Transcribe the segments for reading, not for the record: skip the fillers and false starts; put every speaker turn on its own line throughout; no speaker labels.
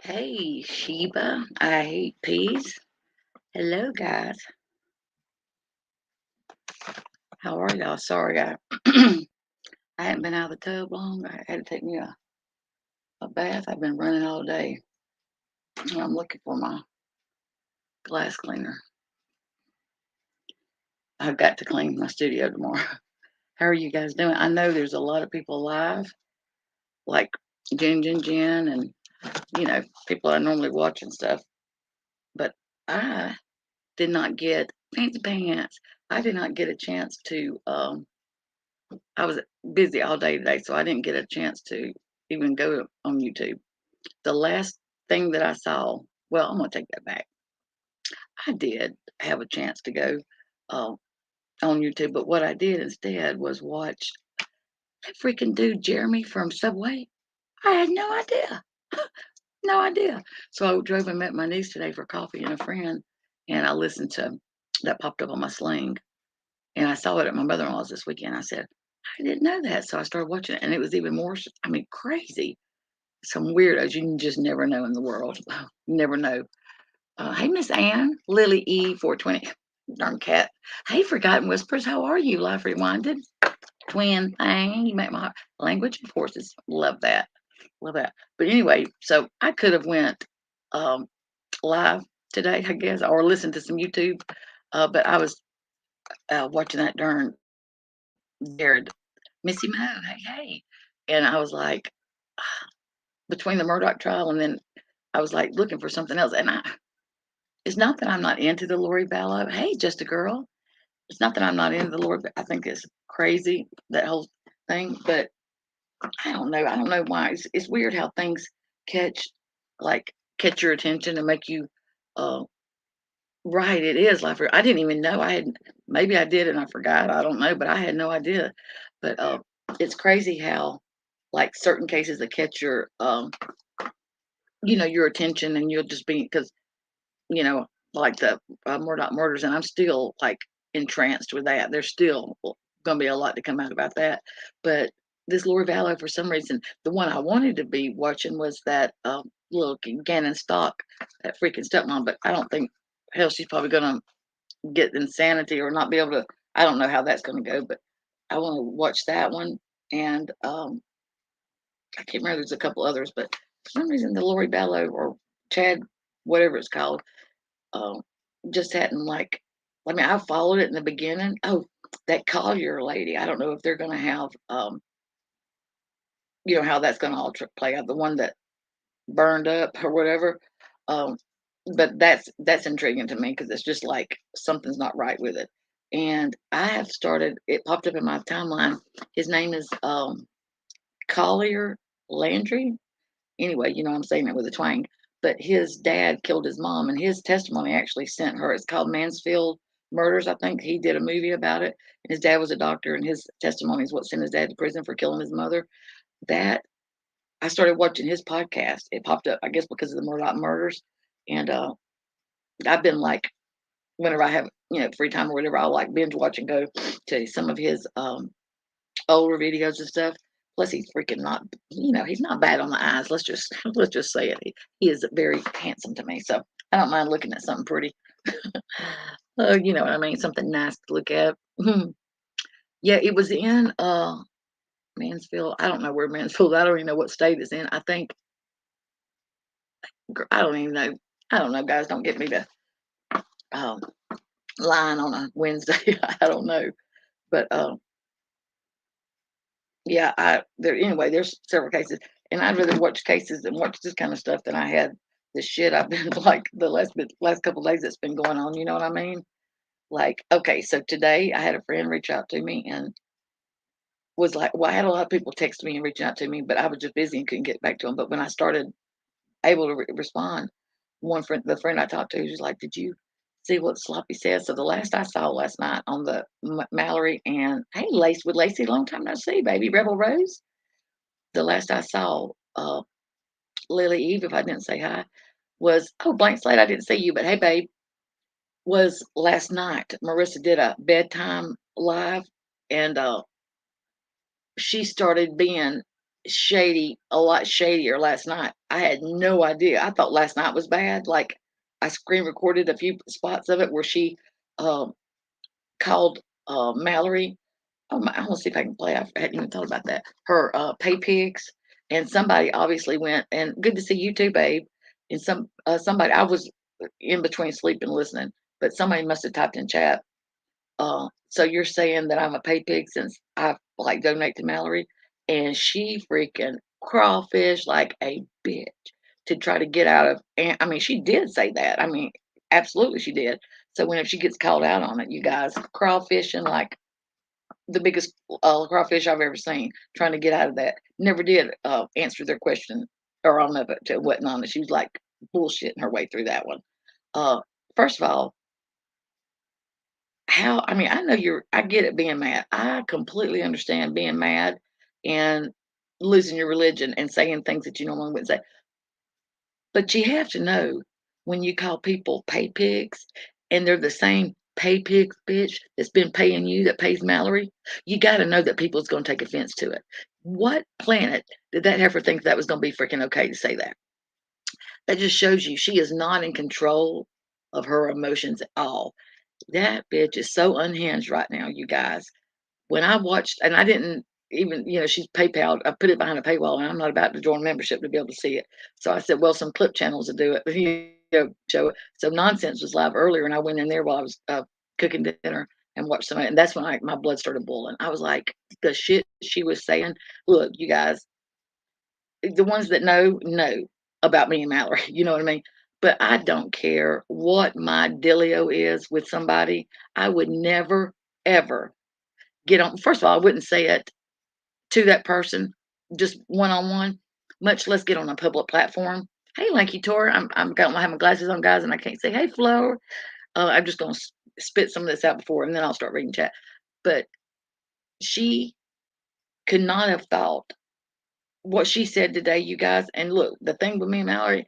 Hey, Sheba. I hate peas. Hello, guys. How are y'all? Sorry, I I hadn't been out of the tub long. I had to take me a bath. I've been running all day. I'm looking for my glass cleaner. I've got to clean my studio tomorrow. How are you guys doing? I know there's a lot of people live, like Jen, and people I normally watch and stuff. But I did not get fancy pants. I did not get a chance to. I was busy all day today, so I didn't get a chance to even go on YouTube. The last thing that I saw, well, I'm gonna take that back. I did have a chance to go uh, on YouTube, but what I did instead was watch that freaking dude Jeremy from Subway. I had no idea, no idea. So I drove and met my niece today for coffee and a friend, and I listened to that popped up on my sling, and I saw it at my mother-in-law's this weekend. I said, I didn't know that, so I started watching it, and it was even more. I mean, crazy. Some weirdos you just never know in the world. Never know. Hey, Miss Ann, Lily E 420. Darn cat. Hey, Forgotten Whispers, how are you? Life Rewinded. Twin thing. You make my heart. Language of horses. Love that. Love that. But anyway, so I could have went um, live today, I guess, or listened to some YouTube. But I was watching that darn Jared, Missy Mo. Hey, hey. And I was like, between the Murdoch trial and then I was like looking for something else. And it's not that I'm not into the Lori Vallow. Hey, just a girl. It's not that I'm not into the Lord. I think it's crazy, that whole thing. But I don't know. I don't know why. It's weird how things catch, catch your attention and make you, uh, right. It is like, I didn't even know I had, maybe I did and I forgot. I don't know, but I had no idea. But it's crazy how, like, certain cases that catch your, your attention and you'll just be, because you know, like the Murdoch murders, and I'm still like entranced with that. There's still going to be a lot to come out about that. But this Lori Vallow, for some reason, the one I wanted to be watching was that little Gannon Stock, that freaking stepmom. But I don't think, hell, she's probably going to get insanity or not be able to. I don't know how that's going to go, but I want to watch that one. And I can't remember, there's a couple others, but for some reason, the Lori Vallow or Chad, whatever it's called, um, just hadn't like. I mean, I followed it in the beginning. Oh, that Collier lady. I don't know if they're going to have, how that's going to all play out. The one that burned up or whatever. Um, but that's intriguing to me because it's just like something's not right with it. And I have started. It popped up in my timeline. His name is Collier Landry. Anyway, I'm saying it with a twang. But his dad killed his mom, and his testimony actually sent her. It's called Mansfield Murders. I think he did a movie about it. And his dad was a doctor, and his testimony is what sent his dad to prison for killing his mother. That I started watching his podcast. It popped up, I guess, because of the Murdoch murders. And I've been like, whenever I have free time or whatever, I'll like binge watch and go to some of his older videos and stuff. Plus, he's freaking not, he's not bad on the eyes. Let's just say it. He is very handsome to me, so I don't mind looking at something pretty. You know what I mean? Something nice to look at. Yeah, it was in Mansfield. I don't know where Mansfield. I don't even know what state it's in. I think I don't even know. I don't know, guys. Don't get me to um, lying on a Wednesday. I don't know, but yeah, I there anyway. There's several cases, and I'd rather watch cases than watch this kind of stuff than I had the shit I've been like the last couple of days that's been going on. You know what I mean? Like, okay, so today I had a friend reach out to me and was like, well, I had a lot of people text me and reaching out to me, but I was just busy and couldn't get back to them. But when I started able to respond, one friend, the friend I talked to, was like, "Did you see what Sloppy said?" So the last I saw last night on the Mallory and hey, Lace with Lacey, long time no see, baby, Rebel Rose. The last I saw, Lily Eve, if I didn't say hi, was oh blank slate. I didn't see you, but hey, babe, was last night. Marissa did a bedtime live, and she started being shady, a lot shadier last night. I had no idea. I thought last night was bad. Like, I screen recorded a few spots of it where she um, called Mallory. Oh my, I want to see if I can play. I hadn't even thought about that. Her pay pigs, and somebody obviously went. And good to see you too, babe. And somebody, I was in between sleep and listening, but somebody must have typed in chat. So you're saying that I'm a pay pig since I like donate to Mallory, and she freaking crawfish like a bitch to try to get out of. And I mean, she did say that. I mean, absolutely, she did. So whenever she gets called out on it, you guys crawfishing like the biggest crawfish I've ever seen, trying to get out of that. Never did answer their question or on of it to whatnot. She was like bullshitting her way through that one. Uh, First of all, how I mean, I know I get it being mad. I completely understand being mad and losing your religion and saying things that you normally wouldn't say. But you have to know when you call people pay pigs and they're the same pay pigs bitch that's been paying you that pays Mallory, you got to know that people's going to take offense to it. What planet did that heifer think that was going to be freaking okay to say that? That just shows you she is not in control of her emotions at all. That bitch is so unhinged right now, you guys. When I watched, and I didn't even, she's PayPal. I put it behind a paywall, and I'm not about to join membership to be able to see it. So I said, well, some clip channels will do it, show it. So Nonsense was live earlier, and I went in there while I was cooking dinner and watched some of it. And that's when my blood started boiling. I was like, the shit she was saying. Look, you guys, the ones that know about me and Mallory. You know what I mean? But I don't care what my dealio is with somebody. I would never ever get on. First of all, I wouldn't say it to that person, just one on one, much less get on a public platform. Hey, Lanky Tor, I'm got I have my glasses on, guys, and I can't say hey, Flo. I'm just gonna spit some of this out before, and then I'll start reading chat. But she could not have thought what she said today, you guys. And look, the thing with me and Mallory,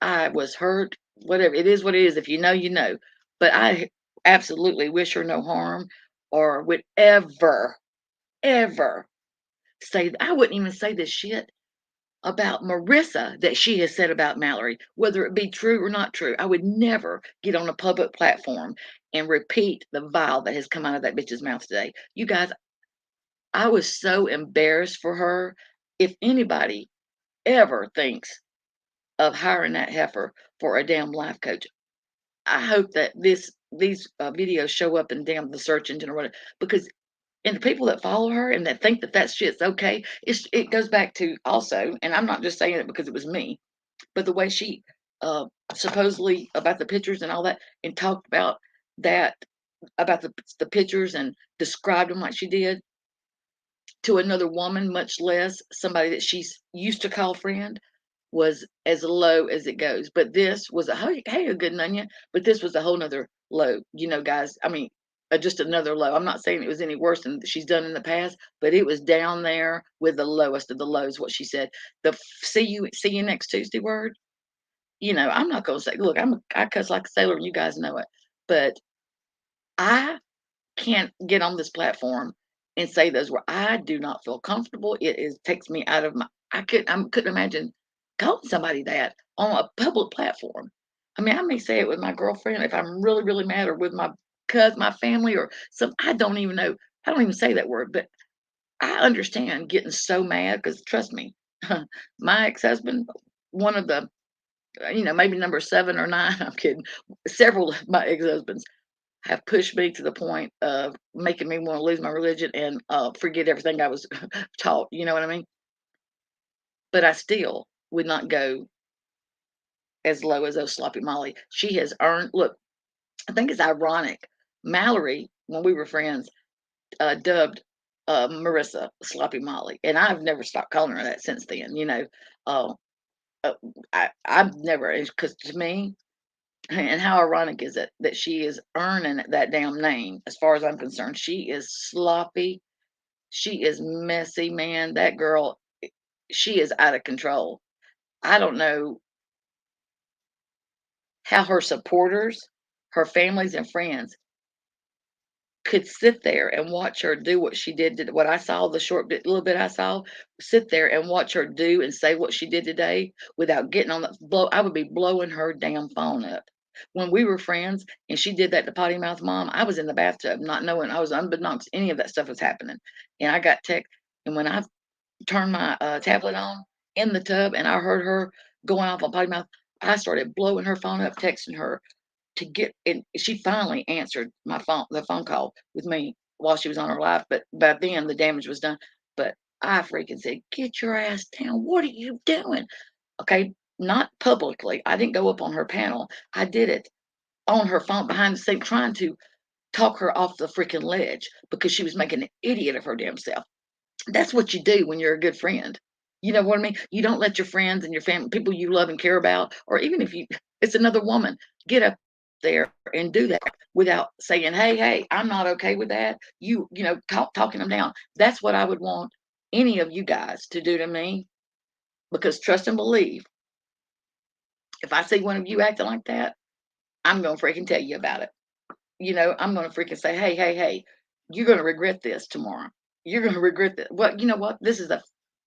I was hurt. Whatever it is, what it is. If you know, you know. But I absolutely wish her no harm, or would ever say. I wouldn't even say this shit about Marissa that she has said about Mallory, whether it be true or not true. I would never get on a public platform and repeat the vile that has come out of that bitch's mouth today. You guys, I was so embarrassed for her. If anybody ever thinks of hiring that heifer for a damn life coach, I hope that these videos show up in damn the search engine or whatever, because and the people that follow her and that think that that shit's okay, it goes back to also, and I'm not just saying it because it was me, but the way she uh, supposedly about the pictures and all that, and talked that about the pictures and described them like she did to another woman, much less somebody that she's used to call friend, was as low as it goes. But this was hey, a good onion. But this was a whole nother low, guys. I mean, just another low. I'm not saying it was any worse than she's done in the past, but it was down there with the lowest of the lows. What she said. The see you next Tuesday word. I'm not gonna say. Look, I cuss like a sailor. You guys know it, but I can't get on this platform and say those words. I do not feel comfortable. It is takes me out of my. I couldn't imagine calling somebody that on a public platform. I mean, I may say it with my girlfriend if I'm really, really mad, or with my cousin, my family, or some. I don't even know. I don't even say that word, but I understand getting so mad because trust me, my ex-husband, one of the, maybe number 7 or 9. I'm kidding. Several of my ex-husbands have pushed me to the point of making me want to lose my religion and forget everything I was taught. You know what I mean? But I still would not go as low as those sloppy Molly. She has earned. Look, I think it's ironic. Mallory, when we were friends, dubbed Marissa Sloppy Molly, and I've never stopped calling her that since then. Uh, uh, I've never, because to me, and how ironic is it that she is earning that damn name? As far as I'm concerned, she is sloppy. She is messy, man. That girl, she is out of control. I don't know how her supporters, her families and friends could sit there and watch her do what she did to what I saw, the little bit I saw, sit there and watch her do and say what she did today without getting on the blow. I would be blowing her damn phone up. When we were friends and she did that to potty mouth mom, I was in the bathtub, not knowing, I was unbeknownst any of that stuff was happening. And I got text, and when I turned my tablet on in the tub and I heard her going off on potty mouth, I started blowing her phone up, texting her to get and she finally answered the phone call with me while she was on her live, but by then the damage was done. But I freaking said, "Get your ass down. What are you doing?" Okay, not publicly. I didn't go up on her panel. I did it on her phone behind the scene, trying to talk her off the freaking ledge because she was making an idiot of her damn self. That's what you do when you're a good friend. You know what I mean? You don't let your friends and your family, people you love and care about, or even if it's another woman, get up there and do that without saying, "Hey, hey, I'm not okay with that." Talking them down. That's what I would want any of you guys to do to me, because trust and believe, if I see one of you acting like that, I'm gonna freaking tell you about it. I'm gonna freaking say, "Hey, hey, hey, you're gonna regret this tomorrow. You're gonna regret that." Well, you know what? This is the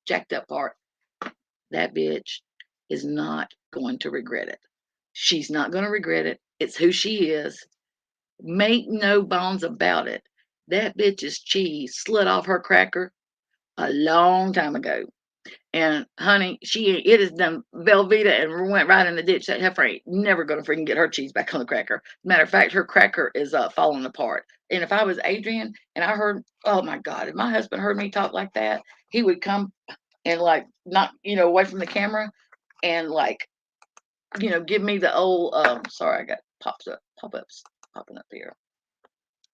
jacked up part. That bitch is not going to regret it. She's not gonna regret it. It's who she is. Make no bones about it. That bitch's cheese slid off her cracker a long time ago. And honey, it has done Velveeta and went right in the ditch. That heifer ain't never gonna freaking get her cheese back on the cracker. Matter of fact, her cracker is falling apart. And if I was Adrian and I heard, oh my God, if my husband heard me talk like that, he would come and like not, away from the camera and like, give me the old sorry, I got pop-ups popping up here.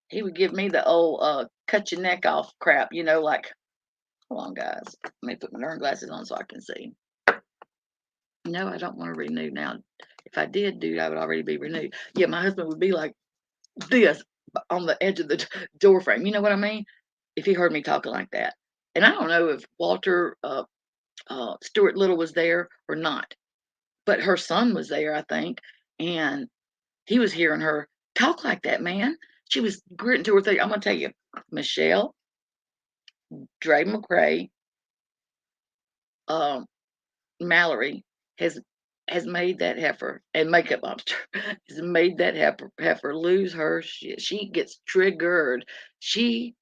He would give me the old cut your neck off crap, like, hold on guys. Let me put my darn glasses on so I can see. No, I don't want to renew now. If I did, dude, I would already be renewed. Yeah, my husband would be like this on the edge of the door frame. You know what I mean? If he heard me talking like that. And I don't know if Walter Stuart Little was there or not, but her son was there, I think, and he was hearing her talk like that, man. She was gritting two or three. I'm gonna tell you, Michelle, Dre McCray, um, Mallory has has made that heifer and makeup monster has made that heifer lose her shit. She gets triggered. She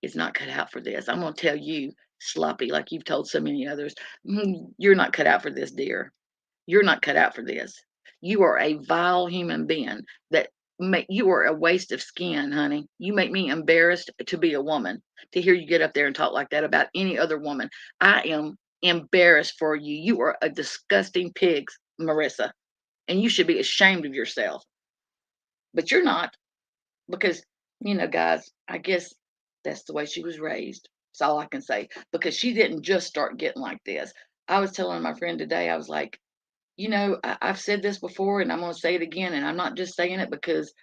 is not cut out for this. I'm gonna tell you, sloppy, like you've told so many others. You're not cut out for this, dear. You're not cut out for this. You are a vile human being that you are a waste of skin, honey. You make me embarrassed to be a woman, to hear you get up there and talk like that about any other woman. I am embarrassed for you. You are a disgusting pig, Marissa, and you should be ashamed of yourself. But you're not, because, guys, I guess that's the way she was raised. That's all I can say. Because she didn't just start getting like this. I was telling my friend today, I was like, I've said this before and I'm going to say it again. And I'm not just saying it because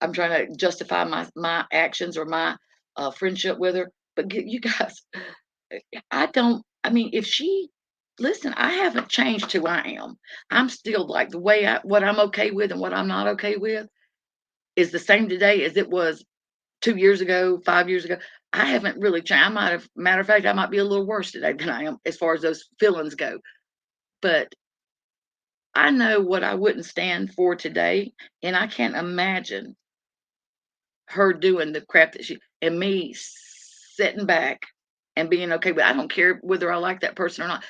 I'm trying to justify my actions or my friendship with her. But you guys, I mean, if she, listen, I haven't changed who I am. I'm still like what I'm okay with and what I'm not okay with is the same today as it was 2 years ago, 5 years ago. I haven't really changed. Matter of fact, I might be a little worse today than I am as far as those feelings go. But I know what I wouldn't stand for today, and I can't imagine her doing the crap that she and me sitting back and being okay with. I don't care whether I like that person or not.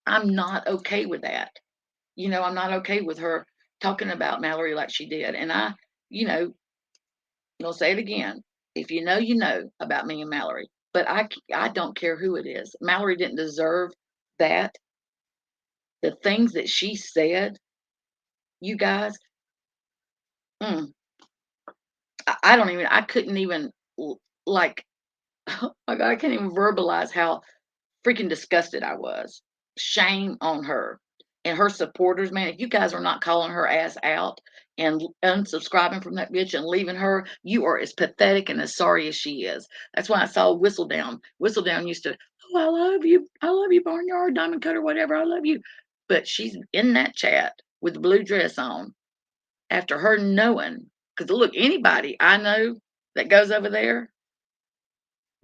I'm not okay with that. I'm not okay with her talking about Mallory like she did. And you know, I'll say it again. If you know, you know about me and Mallory. But I don't care who it is. Mallory didn't deserve that. The things that she said, you guys. Mm, I don't even. I couldn't even like. Oh my God, I can't even verbalize how freaking disgusted I was. Shame on her and her supporters, man. If you guys are not calling her ass out and unsubscribing from that bitch and leaving her, you are as pathetic and as sorry as she is. That's why I saw Whistledown. Whistledown used to, oh, I love you, Barnyard, Diamond Cutter, whatever, I love you. But she's in that chat with the blue dress on after her knowing, because look, anybody I know that goes over there,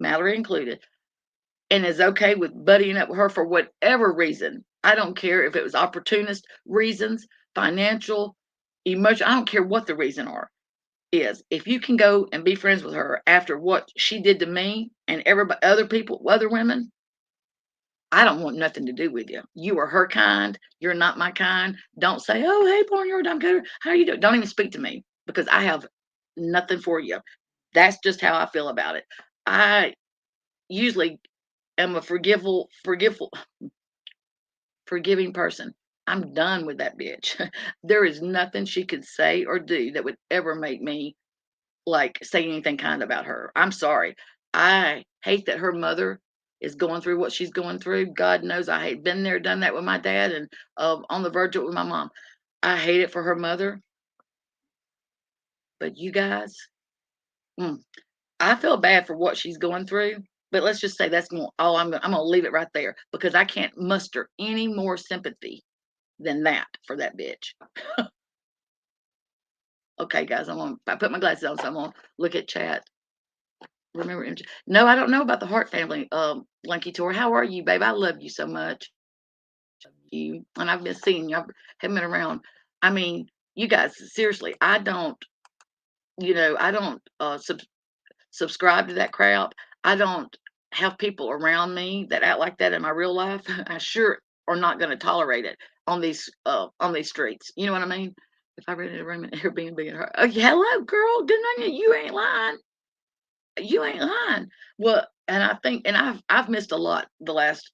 Mallory included, and is okay with buddying up with her for whatever reason. I don't care if it was opportunist reasons, financial, emotional. I don't care what the reason is. If you can go and be friends with her after what she did to me and everybody, other people, other women, I don't want nothing to do with you. You are her kind. You're not my kind. Don't say, "Oh, hey, Barnyard, I'm good. How are you doing?" Don't even speak to me because I have nothing for you. That's just how I feel about it. I usually am a forgiving person. I'm done with that bitch. There is nothing she could say or do that would ever make me like say anything kind about her. I'm sorry. I hate that her mother is going through what she's going through. God knows I hate been there, done that with my dad, and on the verge of it with my mom. I hate it for her mother, but you guys, mm, I feel bad for what she's going through. But let's just say that's more. Oh, I'm gonna leave it right there because I can't muster any more sympathy than that for that bitch. Okay, guys, I put my glasses on, so I'm gonna look at chat. Remember no, I don't know about the Hart family, Lunky Tour. How are you, babe? I love you so much. You and I've been seeing you. I haven't been around. I mean, you guys, seriously, I don't, I don't subscribe to that crap. I don't have people around me that act like that in my real life. I sure are not going to tolerate it on these streets. You know what I mean? If I rented a room in Airbnb and her, oh, hello, girl, good on you. You ain't lying. You ain't lying. Well, and I think, and I've missed a lot the last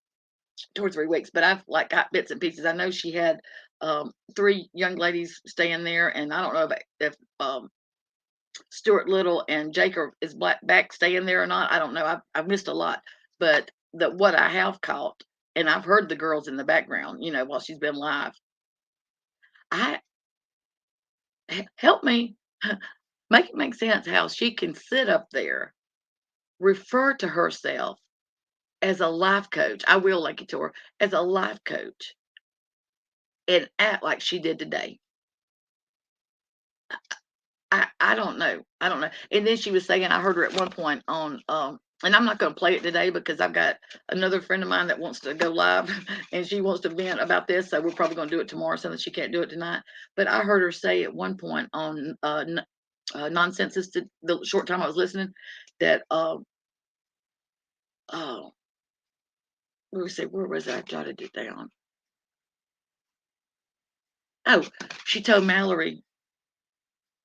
2 or 3 weeks, but I've like got bits and pieces. I know she had 3 young ladies staying there, and I don't know if Stuart Little and Jacob is back staying there or not. I don't know. I've missed a lot, but what I have caught, and I've heard the girls in the background, while she's been live. I help me make it make sense how she can sit up there, refer to herself as a life coach. I will link it to her as a life coach and act like she did today. I don't know. I don't know. And then she was saying, I heard her at one point on, and I'm not going to play it today because I've got another friend of mine that wants to go live and she wants to vent about this. So we're probably going to do it tomorrow so that she can't do it tonight. But I heard her say at one point on Nonsense, the short time I was listening, that, oh, where was I? I jotted it down. Oh, she told Mallory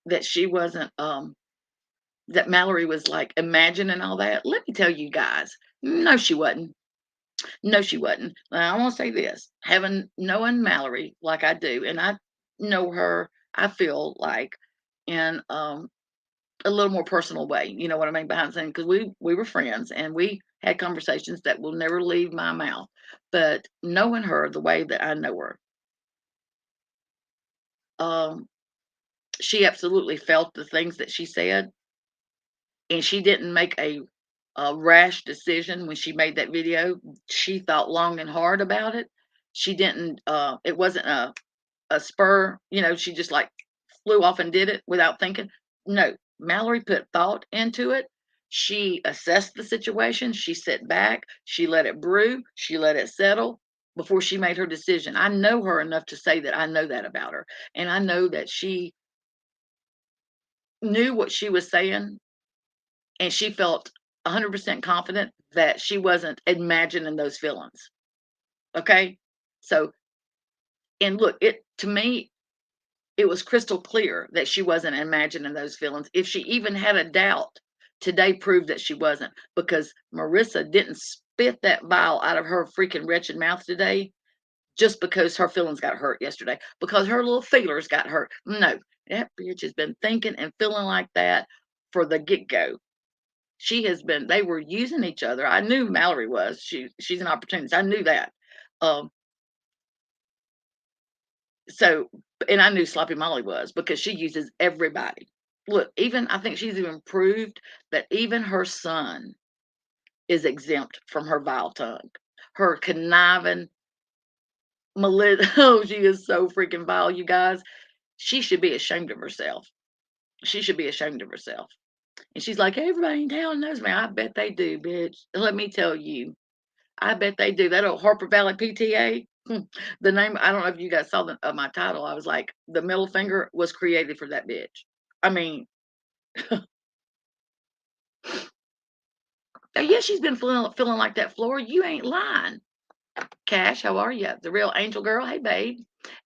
that she wasn't, that Mallory was like imagining all that. Let me tell you guys, no, she wasn't. No, she wasn't. Now, I want to say this, having knowing Mallory like I do, and I know her, I feel like in a little more personal way. You know what I mean? Behind the scenes, because we were friends and we had conversations that will never leave my mouth. But knowing her the way that I know her, um, she absolutely felt the things that she said, and she didn't make a rash decision when she made that video. She thought long and hard about it. She didn't. It wasn't a spur. She just like flew off and did it without thinking. No, Mallory put thought into it. She assessed the situation. She sat back. She let it brew. She let it settle before she made her decision. I know her enough to say that I know that about her, and I know that she knew what she was saying and she felt 100% confident that she wasn't imagining those feelings. Okay. So, and look, it to me, it was crystal clear that she wasn't imagining those feelings. If she even had a doubt, today proved that she wasn't because Marissa didn't spit that bile out of her freaking wretched mouth today just because her feelings got hurt yesterday, because her little feelers got hurt. No, that bitch has been thinking and feeling like that for the get go. They were using each other. I knew Mallory was. She's an opportunist. I knew that. Um, so and I knew Sloppy Molly was because she uses everybody. Look, even I think she's even proved that even her son is exempt from her vile tongue. Her conniving, oh, she is so freaking vile, you guys. She should be ashamed of herself. She should be ashamed of herself. And she's like, everybody in town knows me. I bet they do, bitch. Let me tell you. I bet they do. That old Harper Valley PTA. The name, I don't know if you guys saw my title. I was like, the middle finger was created for that bitch. I mean, oh, yeah, she's been feeling like that, Flora. You ain't lying. Cash, how are you? The real angel girl. Hey, babe.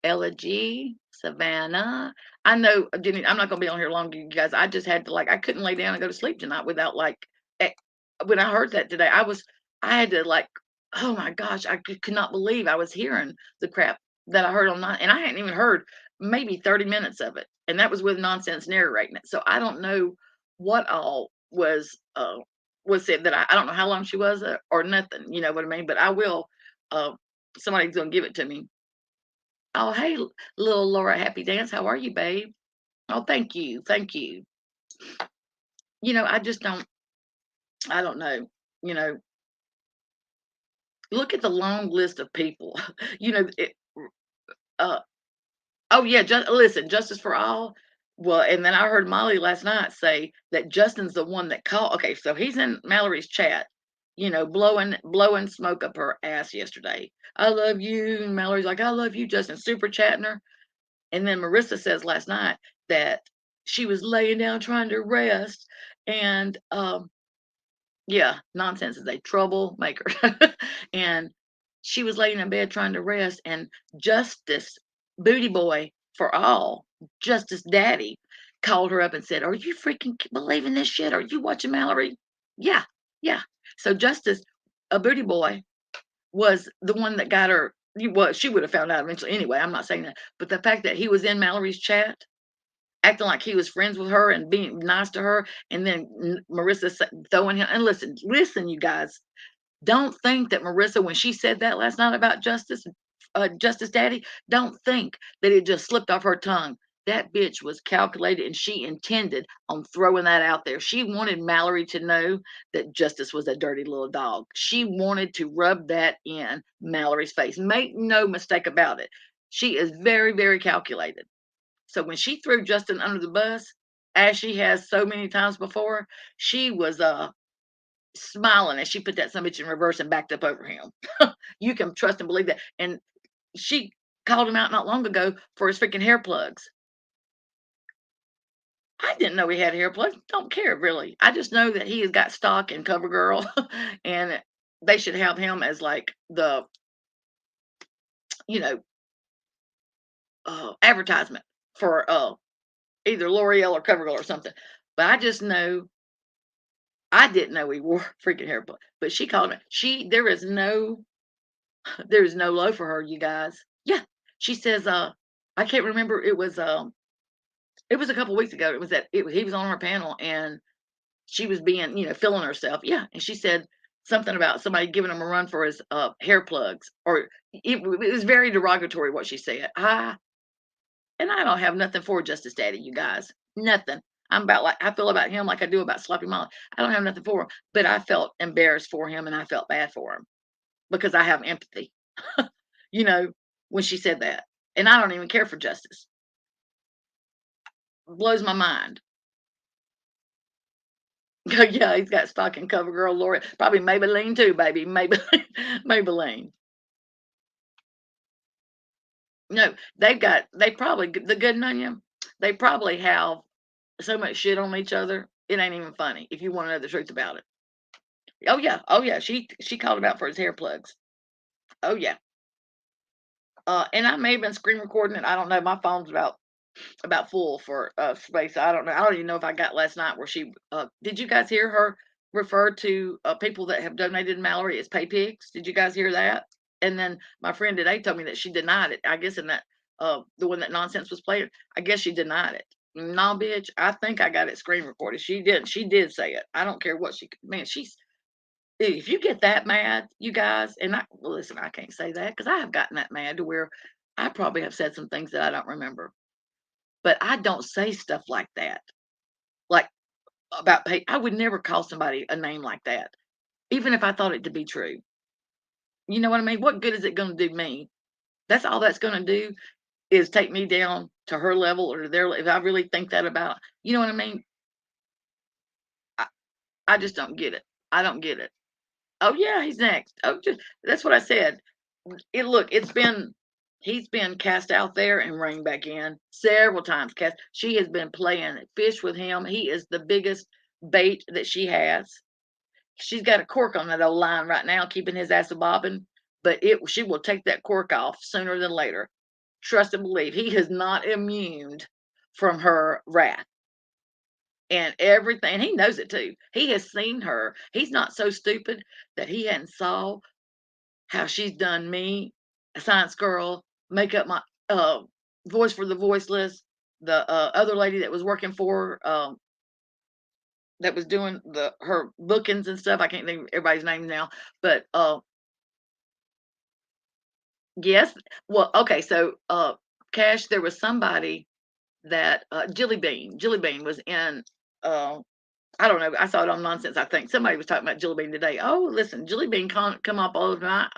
Ella G, Savannah. I know, Jenny, I'm not going to be on here long, you guys. I just had to, like, I couldn't lay down and go to sleep tonight without, like, eh, when I heard that today, I had to, like, oh my gosh, I could not believe I was hearing the crap that I heard on night. And I hadn't even heard maybe 30 minutes of it. And that was with nonsense narrating it. So I don't know what all was said that I don't know how long she was or nothing. You know what I mean? But I will. Uh, Somebody's gonna give it to me. Oh, hey, little Laura, happy dance. How are you, babe? Oh, thank you, thank you. I just don't. I don't know. You know, look at the long list of people. you know, it, uh, oh yeah, just listen, justice for all. Well, and then I heard Molly last night say that Justin's the one that called. Okay, so he's in Mallory's chat, blowing smoke up her ass yesterday. I love you. And Mallory's like, I love you, Justin, super chatting her. And then Marissa says last night that she was laying down trying to rest. And yeah, nonsense is a troublemaker. And she was laying in bed trying to rest. And Justice, Booty Boy for all, Justice Daddy, called her up and said, are you freaking believing this shit? Are you watching Mallory? Yeah, yeah. So Justice, a Booty Boy, was the one that got her. Well, she would have found out eventually anyway. I'm not saying that, but the fact that he was in Mallory's chat, acting like he was friends with her and being nice to her, and then Marissa throwing him. And listen, you guys, don't think that Marissa, when she said that last night about Justice Daddy, don't think that it just slipped off her tongue. That bitch was calculated and she intended on throwing that out there. She wanted Mallory to know that Justice was a dirty little dog. She wanted to rub that in Mallory's face. Make no mistake about it. She is very, very calculated. So when she threw Justin under the bus, as she has so many times before, she was smiling as she put that son bitch in reverse and backed up over him. You can trust and believe that. And she called him out not long ago for his freaking hair plugs. I didn't know he had hair plugs. Don't care really. I just know that he has got stock in CoverGirl, and they should have him as like the you know advertisement for either L'Oreal or CoverGirl or something. But I just know I didn't know he wore freaking hair plugs. But she called it. There is no low for her, you guys. Yeah. She says, I can't remember. It was a couple weeks ago. It was he was on her panel and she was being, feeling herself. Yeah. And she said something about somebody giving him a run for his hair plugs, or it was very derogatory what she said. And I don't have nothing for Justice Daddy, you guys. Nothing. I'm about like I feel about him like I do about Sloppy Molly. I don't have nothing for him, but I felt embarrassed for him and I felt bad for him because I have empathy. you know, when she said that. And I don't even care for Justice. Blows my mind. Yeah, he's got stock in CoverGirl, Lori. Probably Maybelline too, baby. Maybelline. Maybelline. No, they probably, the good and onion, they probably have so much shit on each other. It ain't even funny if you want to know the truth about it. Oh yeah. Oh yeah. She called him out for his hair plugs. Oh yeah. And I may have been screen recording it. I don't know. My phone's about full for space. I don't know. I don't even know if I got last night where she did you guys hear her refer to people that have donated to Mallory as pay pigs? Did you guys hear that? And then my friend today told me that she denied it. I guess in that the one that nonsense was playing, I guess she denied it. No, bitch, I think I got it screen recorded. She did. She did say it. I don't care what she's if you get that mad, you guys, and well, listen, I can't say that because I have gotten that mad to where I probably have said some things that I don't remember. But I don't say stuff like that. Like about pay. I would never call somebody a name like that, even if I thought it to be true. You know what I mean? What good is it going to do me? That's all that's going to do is take me down to her level or to their. If I really think that about, you know what I mean? I just don't get it. I don't get it. Oh yeah, he's next. Oh, just that's what I said. It's been he's been cast out there and reined back in several times. Cast. She has been playing fish with him. He is the biggest bait that she has. She's got a cork on that old line right now, keeping his ass a bobbing. But she will take that cork off sooner than later. Trust and believe. He is not immune from her wrath and everything. And he knows it too. He has seen her. He's not so stupid that he hadn't saw how she's done me, a science girl, make up my voice for the voiceless, the other lady that was working for that was doing her bookings and stuff. I can't think of everybody's names now, but yes. Well, okay, so Cash, there was somebody that Jilly Bean was in I don't know. I saw it on Nonsense. I think somebody was talking about Jilly Bean today. Oh, listen, Jilly Bean come up all of my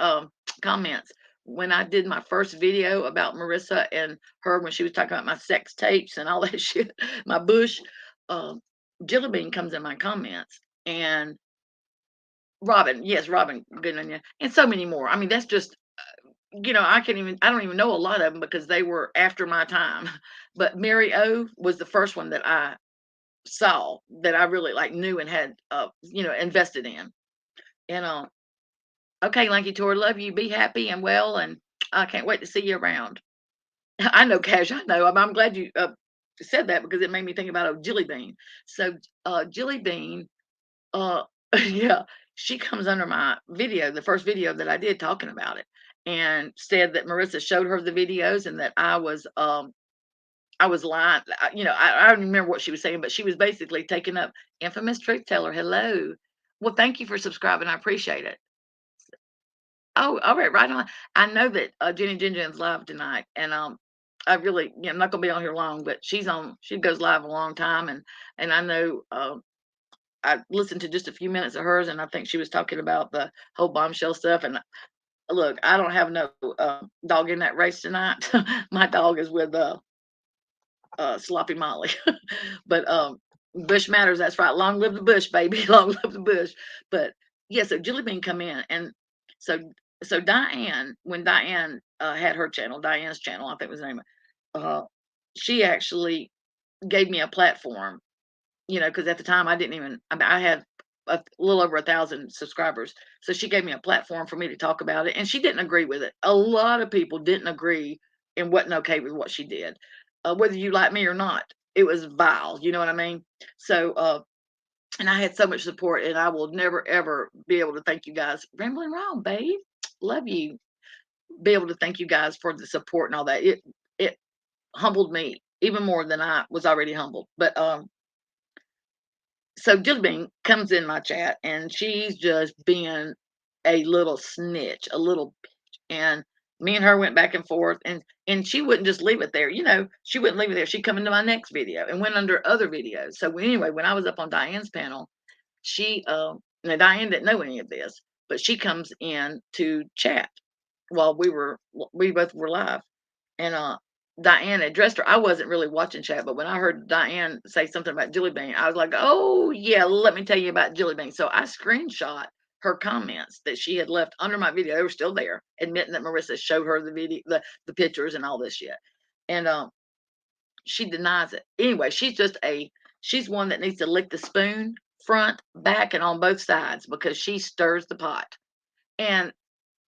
comments when I did my first video about Marissa and her when she was talking about my sex tapes and all that shit, my bush. Um, Jilly Bean comes in my comments and Robin, yes, Robin, good on you, and so many more. I mean, that's just I don't even know a lot of them because they were after my time. But Mary O was the first one that I saw that I really like knew and had invested in. And okay, Lanky Tor, love you. Be happy and well, and I can't wait to see you around. I know, Cash. I know. I'm glad you said that because it made me think about a Jilly Bean. So Jilly Bean, uh, yeah, she comes under my video, the first video that I did talking about it, and said that Marissa showed her the videos and that I was lying. I don't remember what she was saying, but she was basically taking up infamous truth teller. Hello. Well, thank you for subscribing. I appreciate it. Oh, all right, right on. I know that Jenny Gingin's live tonight, and I really, I'm not gonna be on here long, but she's on. She goes live a long time, and I know I listened to just a few minutes of hers, and I think she was talking about the whole bombshell stuff. And look, I don't have no dog in that race tonight. My dog is with Sloppy Molly. But Bush matters. That's right. Long live the Bush, baby. Long live the Bush. But yeah, so Jilly Bean come in, and so Diane, when Diane had her channel, Diane's channel, I think was the name. She actually gave me a platform, because at the time I didn't even. I mean, I had a little over 1,000 subscribers, so she gave me a platform for me to talk about it, and she didn't agree with it. A lot of people didn't agree and wasn't okay with what she did, whether you like me or not. It was vile, you know what I mean? So, and I had so much support, and I will never ever be able to thank you guys. Rambling around, babe, love you. Be able to thank you guys for the support and all that. It humbled me even more than I was already humbled. But so Jilly Bean comes in my chat and she's just being a little snitch, a little bitch. And me and her went back and forth, and she wouldn't just leave it there. She wouldn't leave it there. She'd come into my next video and went under other videos. So anyway, when I was up on Diane's panel, she now Diane didn't know any of this, but she comes in to chat while we both were live. And Diane addressed her. I wasn't really watching chat, but when I heard Diane say something about Jilly Bean, I was like, "Oh yeah, let me tell you about Jilly Bean." So I screenshot her comments that she had left under my video. They were still there, admitting that Marissa showed her the video, the pictures, and all this shit. And she denies it. Anyway, she's one that needs to lick the spoon, front, back, and on both sides because she stirs the pot. And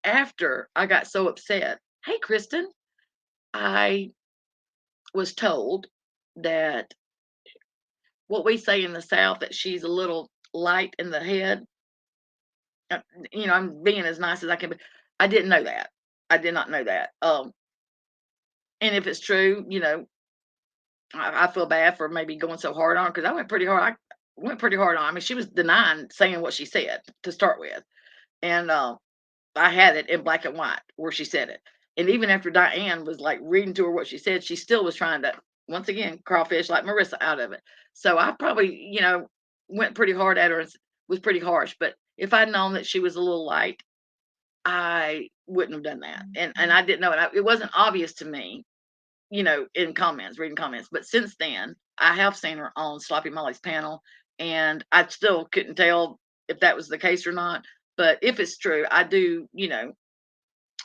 after I got so upset, hey Kristen, I was told that what we say in the South, that she's a little light in the head. Uh, I'm being as nice as I can be. I didn't know that. I did not know that. And if it's true, I feel bad for maybe going so hard on her because I went pretty hard. I went pretty hard on. I mean, she was denying saying what she said to start with, and I had it in black and white where she said it. And even after Diane was like reading to her what she said, she still was trying to, once again, crawfish like Marissa out of it. So I probably, went pretty hard at her and was pretty harsh. But if I'd known that she was a little light, I wouldn't have done that. And I didn't know it. It wasn't obvious to me, in comments, reading comments. But since then, I have seen her on Sloppy Molly's panel. And I still couldn't tell if that was the case or not. But if it's true, I do,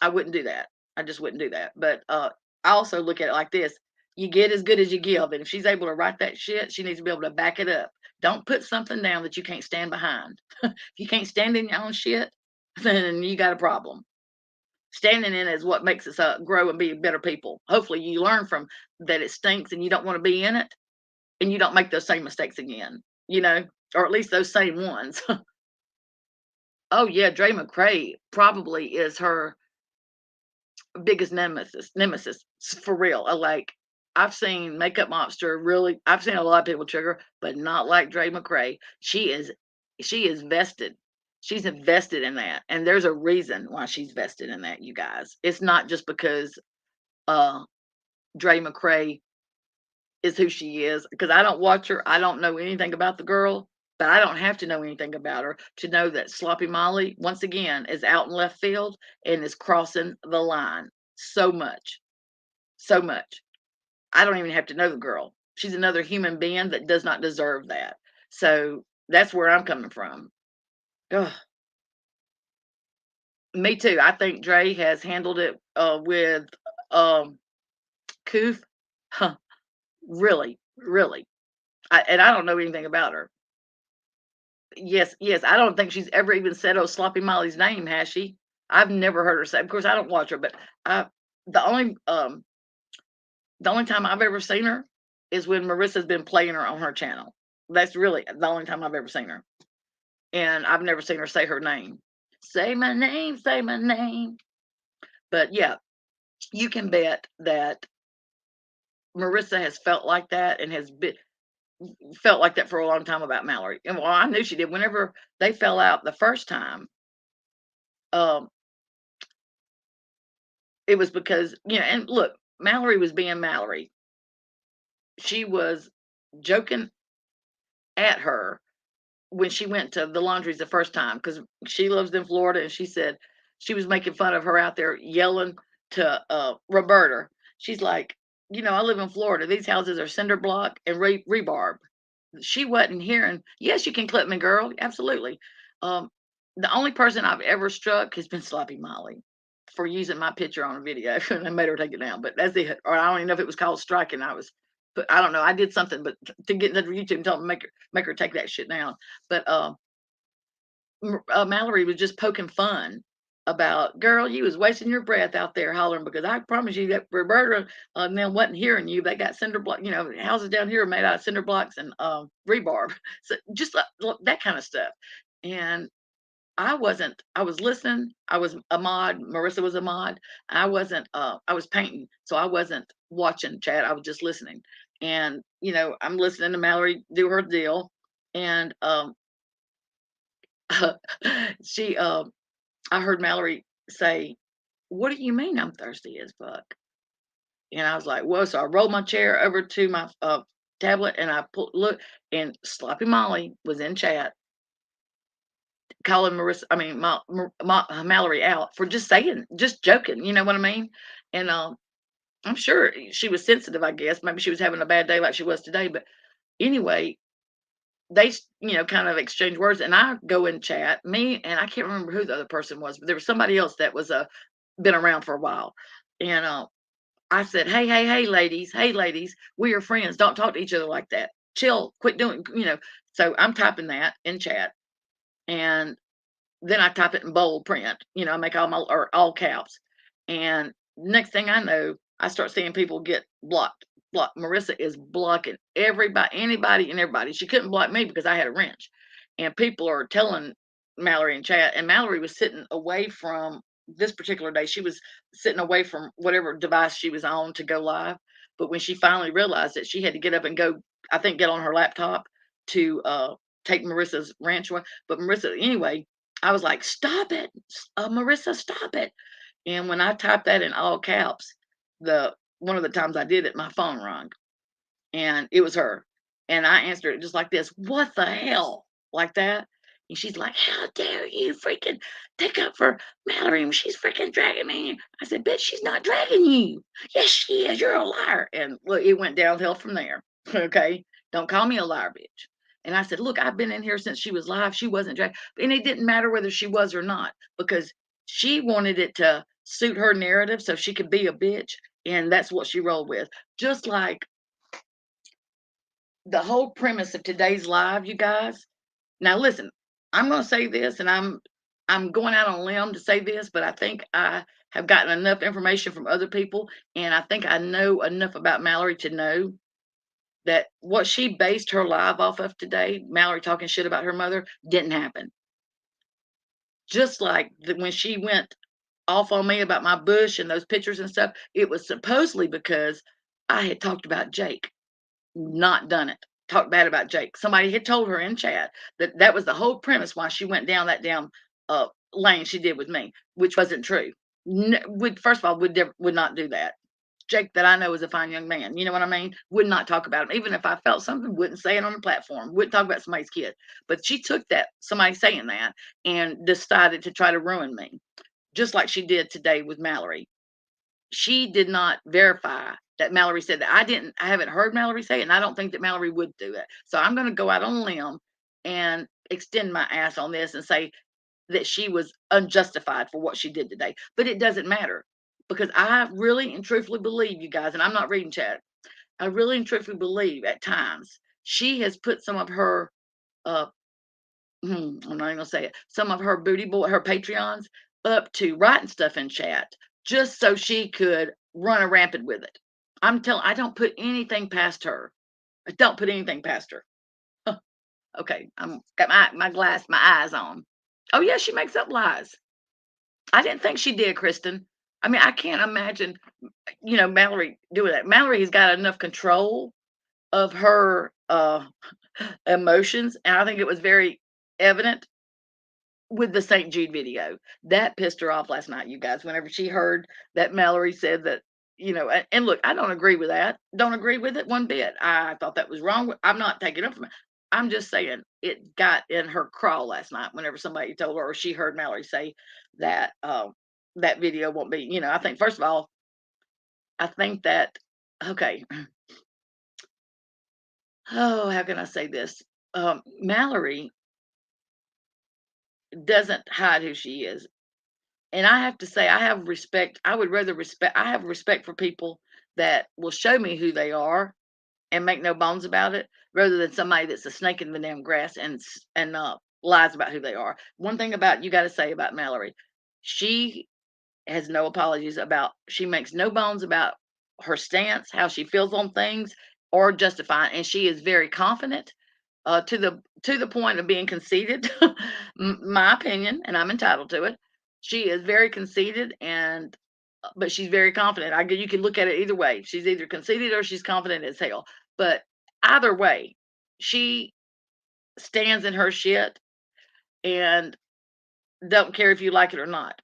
I wouldn't do that. I just wouldn't do that. But I also look at it like this: you get as good as you give, and if she's able to write that shit, she needs to be able to back it up. Don't put something down that you can't stand behind. If you can't stand in your own shit, then you got a problem. Standing in it is what makes us grow and be better people. Hopefully, you learn from that it stinks and you don't want to be in it, and you don't make those same mistakes again. You know, or at least those same ones. Oh yeah, Dre McCray probably is her biggest nemesis for real. Like I've seen Makeup Monster really. I've seen a lot of people trigger, but not like Dre McCray. She is vested. She's invested in that, and there's a reason why she's vested in that. You guys, it's not just because uh Dre McCray is who she is. Because I don't watch her. I don't know anything about the girl, but I don't have to know anything about her to know that Sloppy Molly, once again, is out in left field and is crossing the line so much. So much. I don't even have to know the girl. She's another human being that does not deserve that. So that's where I'm coming from. Ugh, me too. I think Dre has handled it with um, Coof. Huh, really, really. And I don't know anything about her. Yes, yes. I don't think she's ever even said, "Oh, Sloppy Molly's name," has she? I've never heard her say. Of course, I don't watch her, but I the only um the only time I've ever seen her is when Marissa's been playing her on her channel. That's really the only time I've ever seen her, and I've never seen her say her name. Say my name, say my name. But yeah, you can bet that Marissa has felt like that and has been felt like that for a long time about Mallory. And well, I knew she did. Whenever they fell out the first time, um, it was because and look, Mallory was being Mallory. She was joking at her when she went to the laundries the first time because she lives in Florida, and she said she was making fun of her out there yelling to Roberta. She's like, I live in Florida. These houses are cinder block and rebarb. She wasn't hearing. Yes, you can clip me, girl. Absolutely. Um, the only person I've ever struck has been Sloppy Molly for using my picture on a video, and I made her take it down. But that's it. Or I don't even know if it was called striking. But I don't know. I did something, but to get into YouTube and tell them make her take that shit down. But Mallory was just poking fun about, girl, you was wasting your breath out there hollering because I promise you that Roberta and them wasn't hearing you. They got cinder block, houses down here are made out of cinder blocks and rebarb. So just that kind of stuff. And I wasn't, I was listening. I was a mod. Marissa was a mod. I was painting. So I wasn't watching chat. I was just listening. And, I'm listening to Mallory do her deal. And she I heard Mallory say, "What do you mean I'm thirsty as fuck?" And I was like, "Whoa!" So I rolled my chair over to my tablet and I look, and Sloppy Molly was in chat calling Marissa, I mean, Mallory out for just joking. You know what I mean? And I'm sure she was sensitive. I guess maybe she was having a bad day like she was today. But anyway, they kind of exchange words, and I go in chat. Me and I can't remember who the other person was, but there was somebody else that was been around for a while. And I said, hey ladies, we are friends, don't talk to each other like that, chill, quit doing. So I'm typing that in chat, and then I type it in bold print. I make all my or all caps, and next thing I know, I start seeing people get blocked. Marissa is blocking everybody, anybody, and everybody. She couldn't block me because I had a wrench, and people are telling Mallory in chat. And Mallory was sitting away from this particular day. She was sitting away from whatever device she was on to go live. But when she finally realized that she had to get up and go, I think get on her laptop to take Marissa's wrench away. But Marissa, anyway, I was like, "Stop it, Marissa, stop it!" And when I typed that in all caps, the one of the times I did it, my phone rang, and it was her. And I answered it just like this: "What the hell?" Like that. And she's like, "How dare you freaking take up for Mallory when she's freaking dragging me?" I said, "Bitch, she's not dragging you. Yes, she is. You're a liar." And look, it went downhill from there. Okay, don't call me a liar, bitch. And I said, look, I've been in here since she was live. She wasn't dragged. And it didn't matter whether she was or not, because she wanted it to suit her narrative so she could be a bitch. And that's what she rolled with. Just like the whole premise of today's live, you guys. Now listen, I'm going to say this, and I'm going out on a limb to say this, but I think I have gotten enough information from other people, and I think I know enough about Mallory to know that what she based her live off of today, Mallory talking shit about her mother, didn't happen. Just like when she went off on me about my bush and those pictures and stuff, it was supposedly because I had talked about Jake, not done it. Talked bad about Jake. Somebody had told her in chat that that was the whole premise why she went down that damn lane she did with me, which wasn't true. Would first of all would not do that. Jake, that I know is a fine young man, you know what I mean? Would not talk about him. Even if I felt something, wouldn't say it on the platform. Wouldn't talk about somebody's kid. But she took that somebody saying that and decided to try to ruin me, just like she did today with Mallory. She did not verify that Mallory said that. I haven't heard Mallory say it, and I don't think that Mallory would do it. So I'm going to go out on a limb and extend my ass on this and say that she was unjustified for what she did today. But it doesn't matter, because I really and truthfully believe, you guys, and I'm not reading chat, I really and truthfully believe at times she has put some of her, uh, I'm not even gonna say it, some of her booty boy, her Patreons up to writing stuff in chat just so she could run a rampant with it. I don't put anything past her. I don't put anything past her. Okay, I'm got my eyes on. Oh yeah, she makes up lies. I didn't think she did, Kristen. I mean, I can't imagine, Mallory doing that. Mallory has got enough control of her emotions, and I think it was very evident with the St. Jude video. That pissed her off last night, you guys, whenever she heard that Mallory said that, and look, I don't agree with that. Don't agree with it one bit. I thought that was wrong. I'm not taking up from it. I'm just saying it got in her crawl last night whenever somebody told her, or she heard Mallory say that that video won't be, I think first of all, I think that okay. Oh, how can I say this? Mallory doesn't hide who she is. And I have to say, I have respect. I would rather respect, I have respect for people that will show me who they are and make no bones about it, rather than somebody that's a snake in the damn grass and lies about who they are. One thing about you got to say about Mallory, she has no apologies about, she makes no bones about her stance, how she feels on things, or justifying, and she is very confident, to the point of being conceited. My opinion, and I'm entitled to it. She is very conceited, and but she's very confident. You can look at it either way. She's either conceited or she's confident as hell. But either way, she stands in her shit and don't care if you like it or not.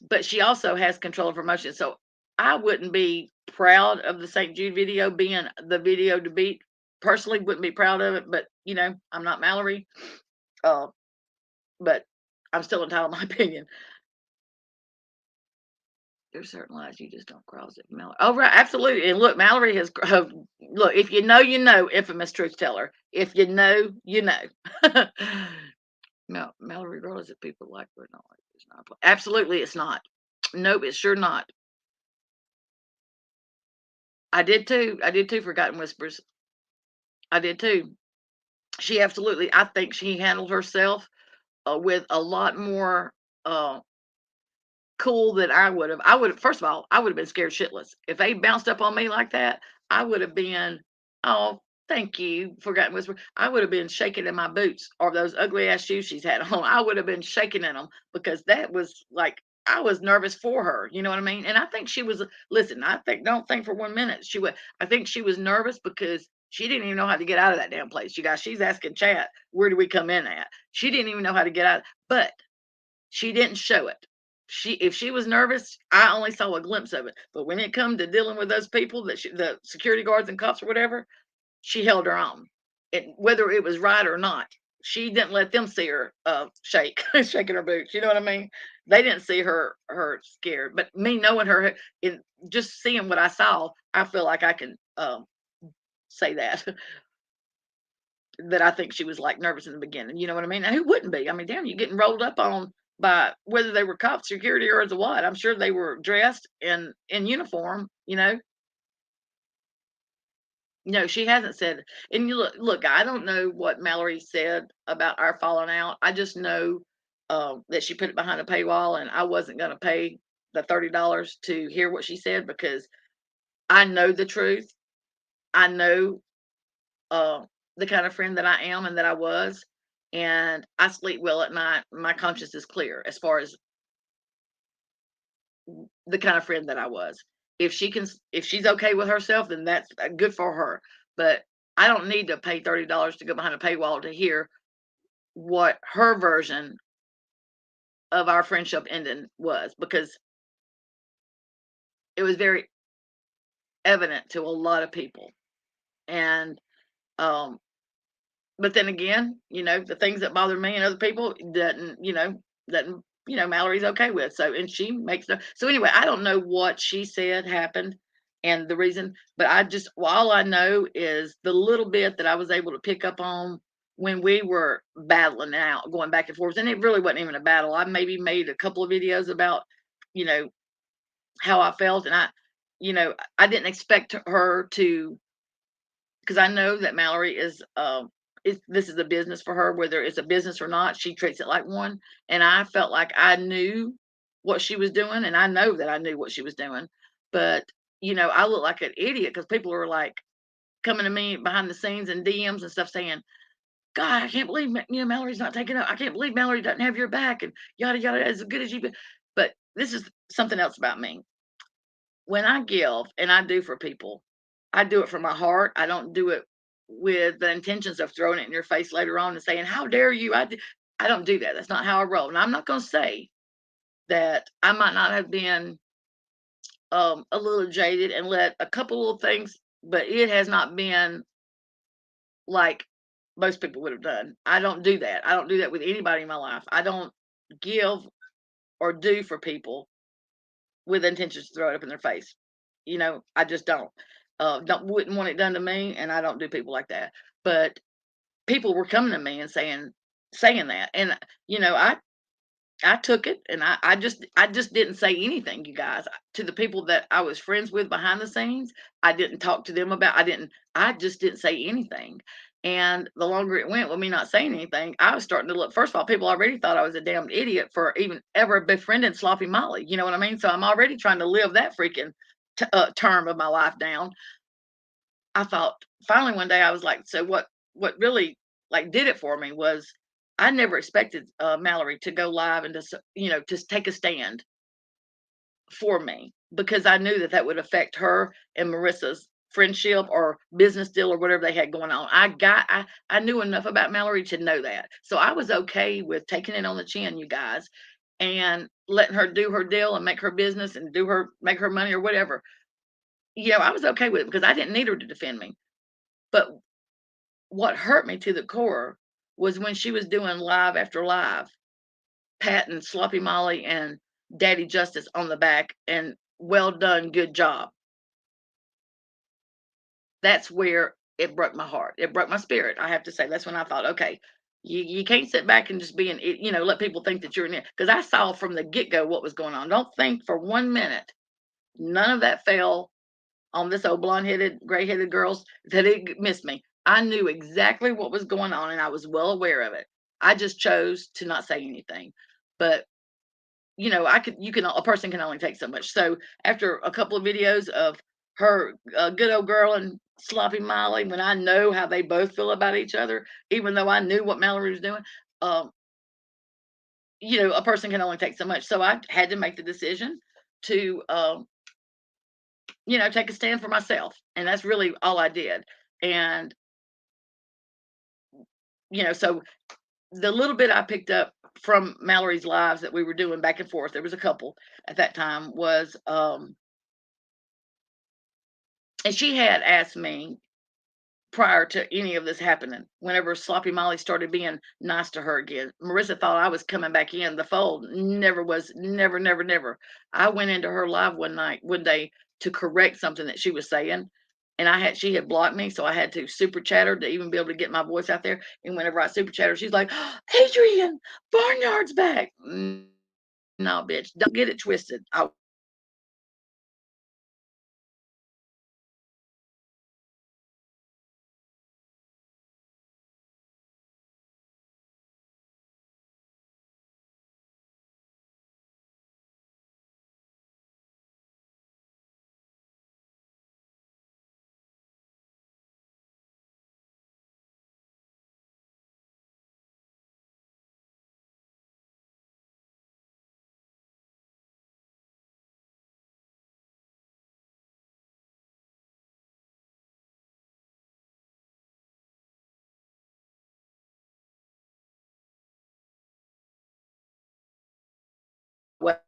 But she also has control of her emotions. So I wouldn't be proud of the St. Jude video being the video to beat. Personally, wouldn't be proud of it, but I'm not Mallory. Uh, but I'm still entitled to my opinion. There's certain lies you just don't cross it, Mallory. Oh, right, absolutely. And look, Mallory has look. If you know, you know. Infamous truth teller. If you know, you know. Mallory, regardless if people like her or not, it's not. Absolutely, it's not. Nope, it's sure not. I did too. I did too. Forgotten Whispers. I did too. She absolutely. I think she handled herself with a lot more uh, cool than I would have. I would have. First of all, I would have been scared shitless if they bounced up on me like that. I would have been. Oh, thank you, Forgotten Whisper. I would have been shaking in my boots, or those ugly ass shoes she's had on. I would have been shaking in them, because that was like, I was nervous for her. You know what I mean? And I think she was. Listen, don't think for 1 minute she would. I think she was nervous because she didn't even know how to get out of that damn place. You guys, she's asking chat, where do we come in at? She didn't even know how to get out, but she didn't show it. If she was nervous, I only saw a glimpse of it. But when it come to dealing with those people, the security guards and cops or whatever, she held her own. Whether it was right or not, she didn't let them see her shake, shaking her boots. You know what I mean? They didn't see her scared. But me knowing her, in just seeing what I saw, I feel like I can say that. that I think she was like nervous in the beginning. You know what I mean? Now, who wouldn't be? I mean, damn, you're getting rolled up on by whether they were cops, security, or the what. I'm sure they were dressed in uniform. No, she hasn't said. And you look. I don't know what Mallory said about our falling out. I just know that she put it behind a paywall, and I wasn't going to pay the $30 to hear what she said because I know the truth. I know uh, the kind of friend that I am and that I was, and I sleep well at night. My conscience is clear as far as the kind of friend that I was. If she's okay with herself, then that's good for her. But I don't need to pay $30 to go behind a paywall to hear what her version of our friendship ending was because it was very evident to a lot of people. And um, but then again, the things that bother me and other people doesn't Mallory's okay with. So and she makes no so anyway, I don't know what she said happened and the reason, but all I know is the little bit that I was able to pick up on when we were battling out, going back and forth. And it really wasn't even a battle. I maybe made a couple of videos about, you know, how I felt and I didn't expect her to because I know that Mallory is this is a business for her, whether it's a business or not, she treats it like one. And I felt like I knew what she was doing, and I know that I knew what she was doing. But I look like an idiot because people are like coming to me behind the scenes and DMs and stuff saying, "God, I can't believe Mallory's not taking up. I can't believe Mallory doesn't have your back and yada yada as good as you." But this is something else about me. When I give and I do for people, I do it from my heart. I don't do it with the intentions of throwing it in your face later on and saying, "How dare you?" I don't do that. That's not how I roll. And I'm not going to say that I might not have been a little jaded and let a couple of things, but it has not been like most people would have done. I don't do that. I don't do that with anybody in my life. I don't give or do for people with intentions to throw it up in their face. I just don't. Don't wouldn't want it done to me, and I don't do people like that. But people were coming to me and saying that, and I took it, and I just didn't say anything, you guys, to the people that I was friends with behind the scenes. I didn't talk to them about. I just didn't say anything. And the longer it went with me not saying anything, I was starting to look. First of all, people already thought I was a damned idiot for even ever befriending Sloppy Molly. You know what I mean? So I'm already trying to live that freaking term of my life down. I thought finally one day I was like, so what really like did it for me was I never expected Mallory to go live and to take a stand for me because I knew that that would affect her and Marissa's friendship or business deal or whatever they had going on. I knew enough about Mallory to know that. So I was okay with taking it on the chin, you guys, and letting her do her deal and make her business and make her money or whatever. I was okay with it because I didn't need her to defend me. But what hurt me to the core was when she was doing live after live, patting Sloppy Molly and Daddy Justice on the back and well done, good job. That's where it broke my heart. It broke my spirit. I have to say, that's when I thought, okay, you can't sit back and just let people think that you're in it. Because I saw from the get go what was going on. Don't think for 1 minute, none of that fell on this old blonde headed, gray headed girls that it missed me. I knew exactly what was going on and I was well aware of it. I just chose to not say anything. But a person can only take so much. So after a couple of videos of her good old girl and Sloppy Molly, when I know how they both feel about each other, even though I knew what Mallory was doing, um, a person can only take so much. So I had to make the decision to take a stand for myself. And that's really all I did. And, so the little bit I picked up from Mallory's lives that we were doing back and forth, there was a couple at that time, was, and she had asked me prior to any of this happening, whenever Sloppy Molly started being nice to her again. Marissa thought I was coming back in the fold. Never was, never, never, never. I went into her live one day to correct something that she was saying. and she had blocked me, so I had to super chat her to even be able to get my voice out there. And whenever I super chat her, she's like, "Adrian, Barnyard's back." No, bitch, don't get it twisted. I well,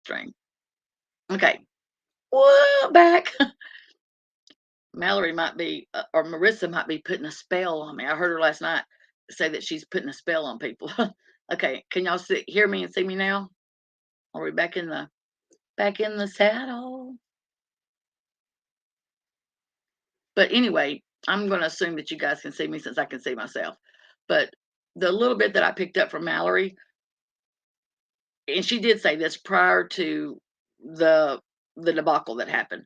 string. Okay, well, back. Mallory might be, or Marissa might be putting a spell on me. I heard her last night say that she's putting a spell on people. Okay, can y'all hear me and see me now? Are we back in the saddle? But anyway, I'm going to assume that you guys can see me since I can see myself. But the little bit that I picked up from Mallory, and she did say this prior to the the debacle that happened.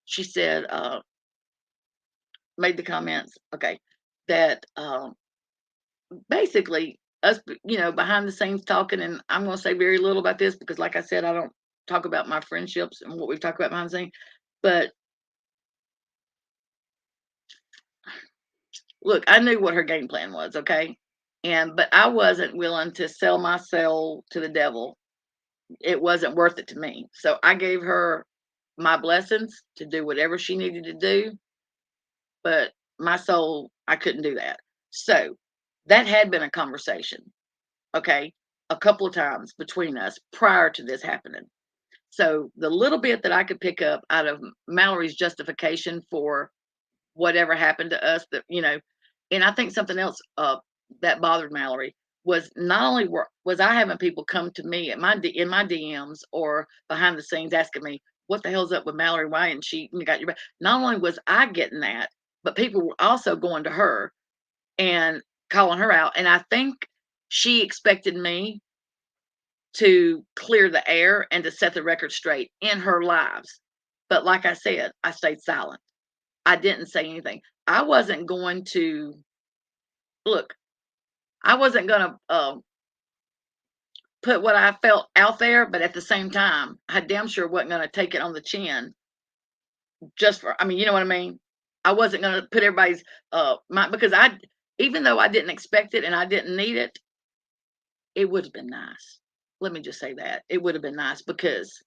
She said, made the comments, okay, that basically us, behind the scenes talking, and I'm going to say very little about this because, like I said, I don't talk about my friendships and what we've talked about behind the scenes. But look, I knew what her game plan was, okay, but I wasn't willing to sell my soul to the devil. It wasn't worth it to me. So I gave her my blessings to do whatever she needed to do, but my soul, I couldn't do that. So that had been a conversation, okay, a couple of times between us prior to this happening. So the little bit that I could pick up out of Mallory's justification for whatever happened to us, and I think something else that bothered Mallory was not only was I having people come to me in my DMs or behind the scenes asking me what the hell's up with Mallory, why and she got your back. Not only was I getting that, but people were also going to her and calling her out. And I think she expected me to clear the air and to set the record straight in her lives. But like I said, I stayed silent. I didn't say anything. I wasn't going to look. I wasn't going to put what I felt out there, but at the same time, I damn sure wasn't going to take it on the chin just for. I mean, you know what I mean. I wasn't going to put everybody's because even though I didn't expect it and I didn't need it, it would have been nice. Let me just say that it would have been nice because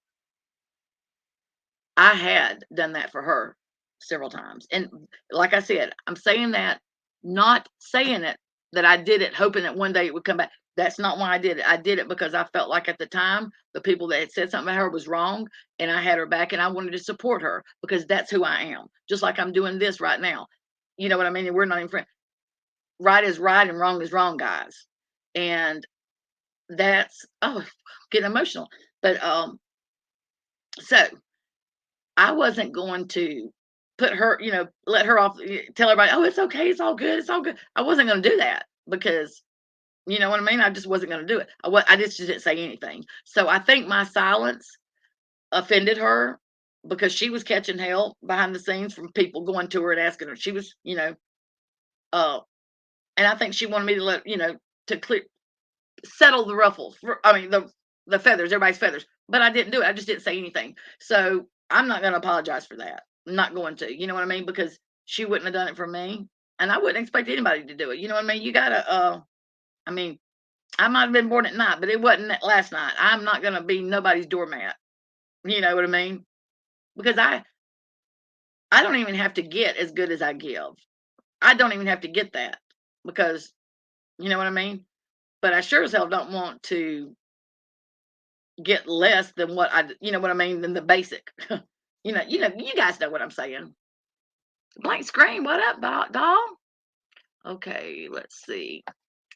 I had done that for her several times. And like I said, I'm saying that, not saying it that I did it hoping that one day it would come back. That's not why I did it. I did it because I felt like at the time the people that had said something about her was wrong and I had her back and I wanted to support her because that's who I am. Just like I'm doing this right now. You know what I mean? And we're not even friends. Right is right and wrong is wrong, guys. And that's getting emotional. But so I wasn't going to put her, let her off, tell everybody, oh, it's okay, it's all good, it's all good. I wasn't going to do that because, you know what I mean? I just wasn't going to do it. I just didn't say anything. So I think my silence offended her because she was catching hell behind the scenes from people going to her and asking her. She was, uh, and I think she wanted me to to clear, settle the ruffles. I mean, the feathers, everybody's feathers. But I didn't do it. I just didn't say anything. So I'm not going to apologize for that. I'm not going to. You know what I mean? Because she wouldn't have done it for me, and I wouldn't expect anybody to do it. You know what I mean? You gotta. I mean, I might have been born at night, but it wasn't last night. I'm not going to be nobody's doormat. You know what I mean? Because I don't even have to get as good as I give. I don't even have to get that because You know what I mean? But I sure as hell don't want to get less than what you know what I mean, than the basic. You guys know what I'm saying. Blank screen, what up, doll? Okay, let's see.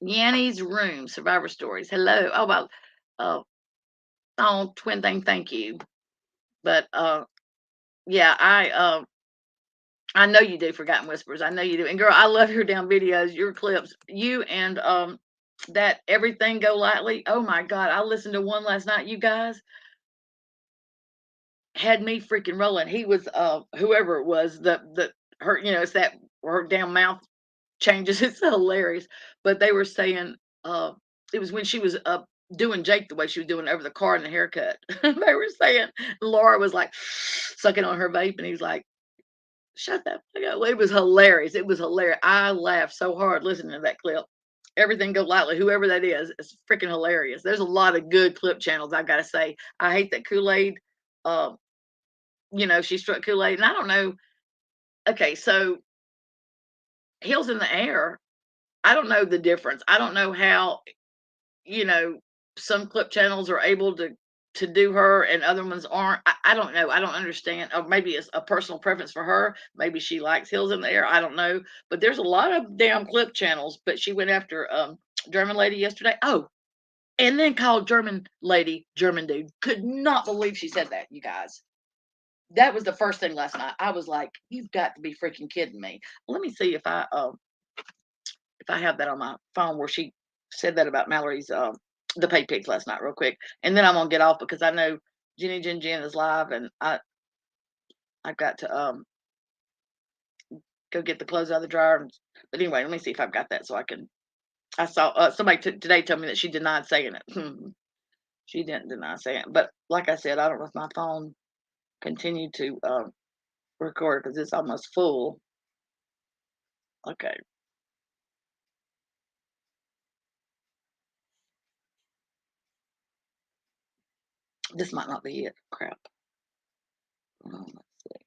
Yanni's room, survivor stories. Hello. Oh well, uh, oh twin thing, thank you. But yeah, I know you do Forgotten Whispers. I know you do. And girl, I love your damn videos, your clips. You and that everything go lightly. Oh my god, I listened to one last night. You guys had me freaking rolling. He was whoever it was, the her, it's that her damn mouth changes. It's hilarious. But they were saying it was when she was doing Jake the way she was doing over the car and the haircut. They were saying Laura was like sucking on her vape and he's like, shut that fuck up. It was hilarious. It was hilarious. I laughed so hard listening to that clip. Everything Go Lightly, whoever that is, it's freaking hilarious. There's a lot of good clip channels, I've got to say. I hate that Kool-Aid, uh, she struck Kool-Aid. And I don't know. Okay, so Heels in the Air, I don't know the difference. I don't know how, you know, some clip channels are able to do her and other ones aren't. I don't know. I don't understand. Or maybe it's a personal preference for her. Maybe she likes Heels in the Air. I don't know. But there's a lot of damn clip channels. But she went after German lady yesterday. Oh, and then called German lady German dude. Could not believe she said that, you guys. That was the first thing last night. I was like, you've got to be freaking kidding me. Let me see if I have that on my phone where she said that about Mallory's the pay pigs last night, real quick, and then I'm gonna get off because I know Jenny Jen Jen is live, and I've got to go get the clothes out of the dryer. But anyway, let me see if I've got that so I can. I saw somebody today told me that she denied saying it. She didn't deny saying it, but like I said, I don't know if my phone continued to record because it's almost full. Okay, this might not be it. Crap. Let's see.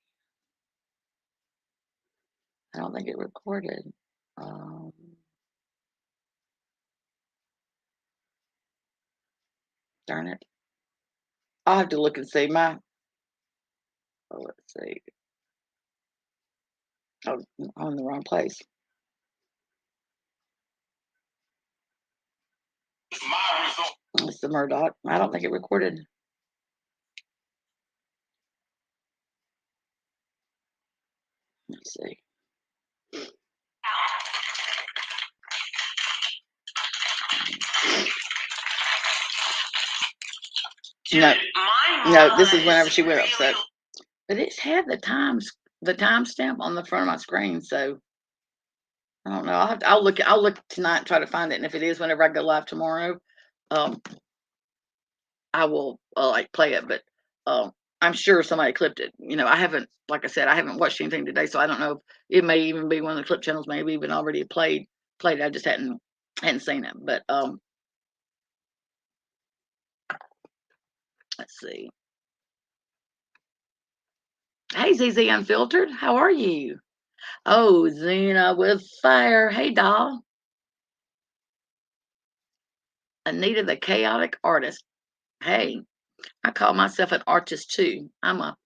I don't think it recorded. Um, Darn it. I'll have to look and see my. Oh, let's see. Oh, I'm in the wrong place. It's the Murdoch. I don't think it recorded. Let's see. No, no, this is whenever she went up. So, but it's had the timestamp on the front of my screen. So I don't know. I'll look tonight and try to find it. And if it is whenever I go live tomorrow, um, I will like play it. But I'm sure somebody clipped it. I haven't, like I said, I haven't watched anything today, so I don't know if it may even be one of the clip channels. Maybe even already played. I just hadn't seen it. But let's see. Hey, ZZ Unfiltered, how are you? Oh, Zena with fire. Hey, doll. Anita the chaotic artist. Hey, I call myself an artist too. I'm a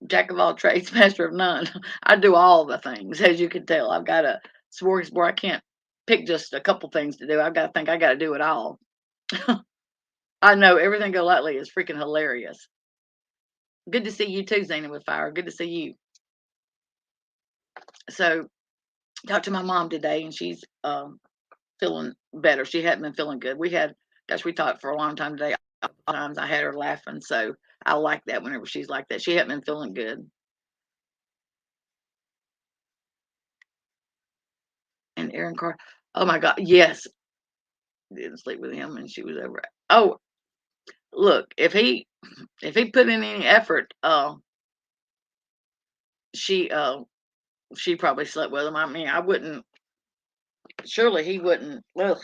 jack of all trades, master of none. I do all the things, as you can tell. I've got a smorgasbord. I can't pick just a couple things to do. I've got to think I got to do it all. I know everything go lightly is freaking hilarious. Good to see you too, Zena with fire. Good to see you. So, talked to my mom today, and she's feeling better. She hadn't been feeling good. We talked for a long time today. Times I had her laughing, so I like that whenever she's like that. She hadn't been feeling good. And Aaron Carr, oh my God, yes, didn't sleep with him, and she was over. Oh, look, if he put in any effort, she she probably slept with him. I mean, I wouldn't. Surely he wouldn't. Ugh,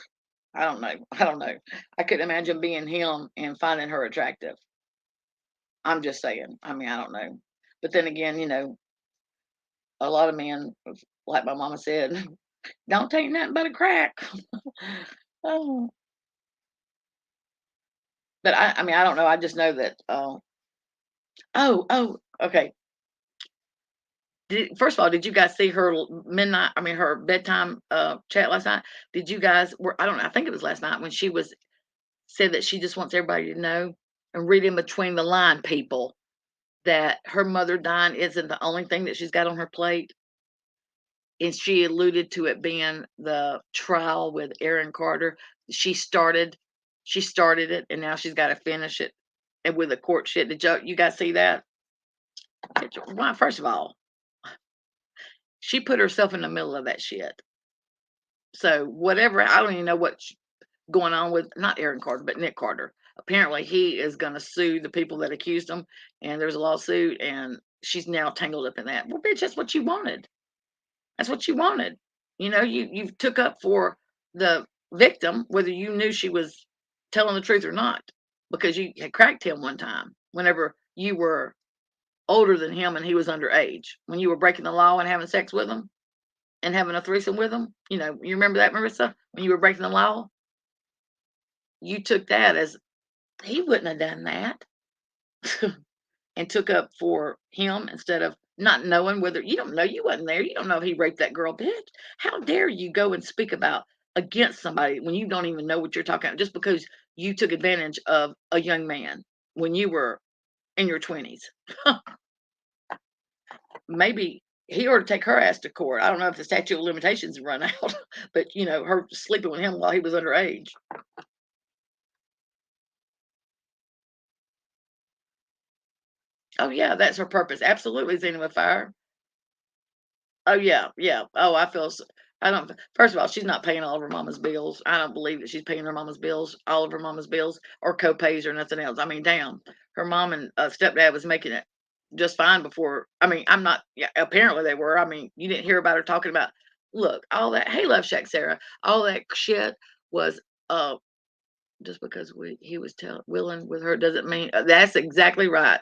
I don't know. I don't know. I couldn't imagine being him and finding her attractive. I'm just saying. I mean, I don't know. But then again, a lot of men, like my mama said, Don't take nothing but a crack. Oh, but I mean, I don't know. I just know that. Okay. First of all, did you guys see her midnight? I mean, her bedtime chat last night. Did you guys? Were I don't know. I think it was last night when she was said that she just wants everybody to know and read in between the line, people, that her mother dying isn't the only thing that she's got on her plate. And she alluded to it being the trial with Aaron Carter. She started, she started it, and now she's got to finish it, and with the court shit. Did you guys see that? Why? First of all, she put herself in the middle of that shit. So whatever, I don't even know what's going on with not Aaron Carter, but Nick Carter. Apparently, he is going to sue the people that accused him, and there's a lawsuit, and she's now tangled up in that. Well, bitch, that's what you wanted. That's what you wanted. You took up for the victim, whether you knew she was telling the truth or not, because you had cracked him one time whenever you were older than him and he was underage. When you were breaking the law and having sex with him and having a threesome with him, you remember that, Marissa? When you were breaking the law, you took that as he wouldn't have done that. And took up for him instead of not knowing whether you don't know you wasn't there. You don't know if he raped that girl, bitch. How dare you go and speak about against somebody when you don't even know what you're talking about just because you took advantage of a young man when you were in your 20s? Maybe he ought to take her ass to court. I don't know if the statute of limitations run out, but her sleeping with him while he was underage. Oh yeah, that's her purpose. Absolutely, Xena with fire. Oh, yeah, yeah. Oh, I don't first of all, she's not paying all of her mama's bills. I don't believe that she's paying her mama's bills, all of her mama's bills, or co-pays or nothing else. I mean, damn, her mom and stepdad was making it just fine before. I mean, I'm not. Yeah, apparently they were. I mean, you didn't hear about her talking about. Look, all that. Hey, Love Shack Sarah. All that shit was uh just because he was willing with her doesn't mean that's exactly right.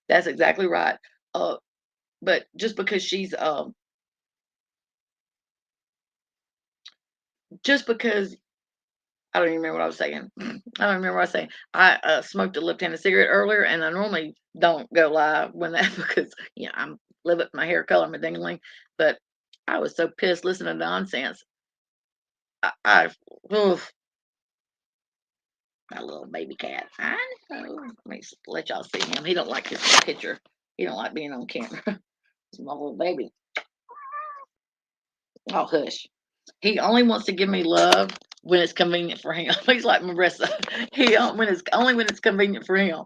That's exactly right. Uh, but just because she's just because I don't even remember what I was saying. I don't remember what I was saying. I smoked a left-handed cigarette earlier, and I normally don't go live when that because I'm live up my hair color, my dingling. But I was so pissed listening to nonsense. I oof, my little baby cat. I know. Let me let y'all see him. He don't like his picture. He don't like being on camera. It's my little baby. Oh, hush. He only wants to give me love when it's convenient for him. He's like Marissa. He when it's only when it's convenient for him.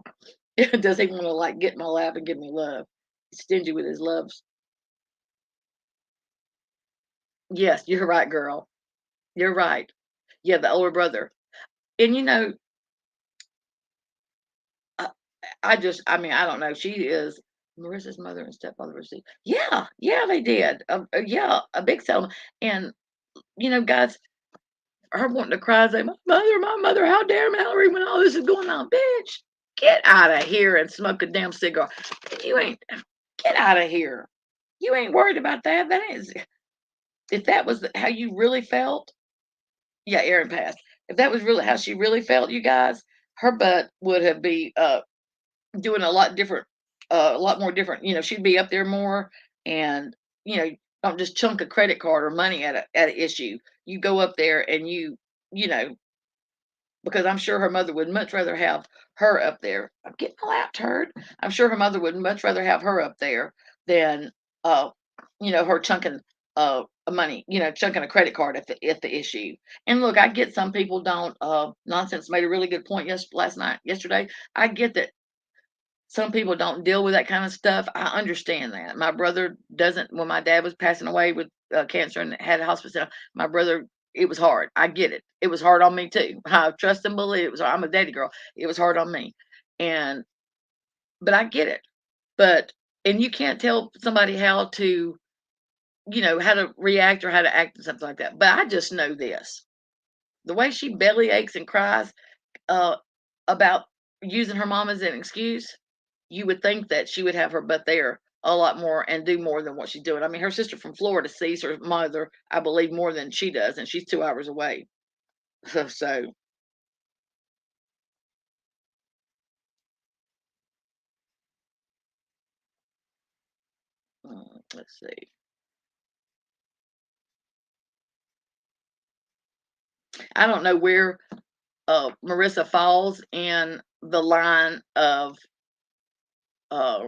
Does he want to like get in my lap and give me love? He's stingy with his loves. Yes, you're right, girl. You're right. Yeah, the older brother. And uh, I mean, I don't know. She is Marissa's mother and stepfather received. Yeah, yeah, they did. Yeah, a big settlement. And guys, her wanting to cry and say, my mother, how dare Mallory when all this is going on, bitch. Get out of here and smoke a damn cigar. You ain't get out of here. You ain't worried about that. That is if that was how you really felt. Yeah, Erin passed. If that was really how she really felt, you guys, her butt would have be doing a lot more different. She'd be up there more, and don't just chunk a credit card or money at an issue. You go up there and you know because I'm sure her mother would much rather have her up there. I'm getting my lap turd. I'm sure her mother would much rather have her up there than uh, her chunking money, chunking a credit card at the issue. And look, I get some people don't nonsense made a really good point yesterday. I get that some people don't deal with that kind of stuff. I understand that. My brother doesn't. When my dad was passing away with cancer and had a hospice, my brother, it was hard. I get it. It was hard on me too. I trust and believe it was. I'm a daddy girl. It was hard on me, and but I get it. But and you can't tell somebody how to, how to react or how to act and something like that. But I just know this: the way she belly aches and cries uh, about using her mom as an excuse, you would think that she would have her butt there a lot more and do more than what she's doing. I mean, her sister from Florida sees her mother, I believe, more than she does, and she's 2 hours away. So, let's see. I don't know where Marissa falls in the line of uh,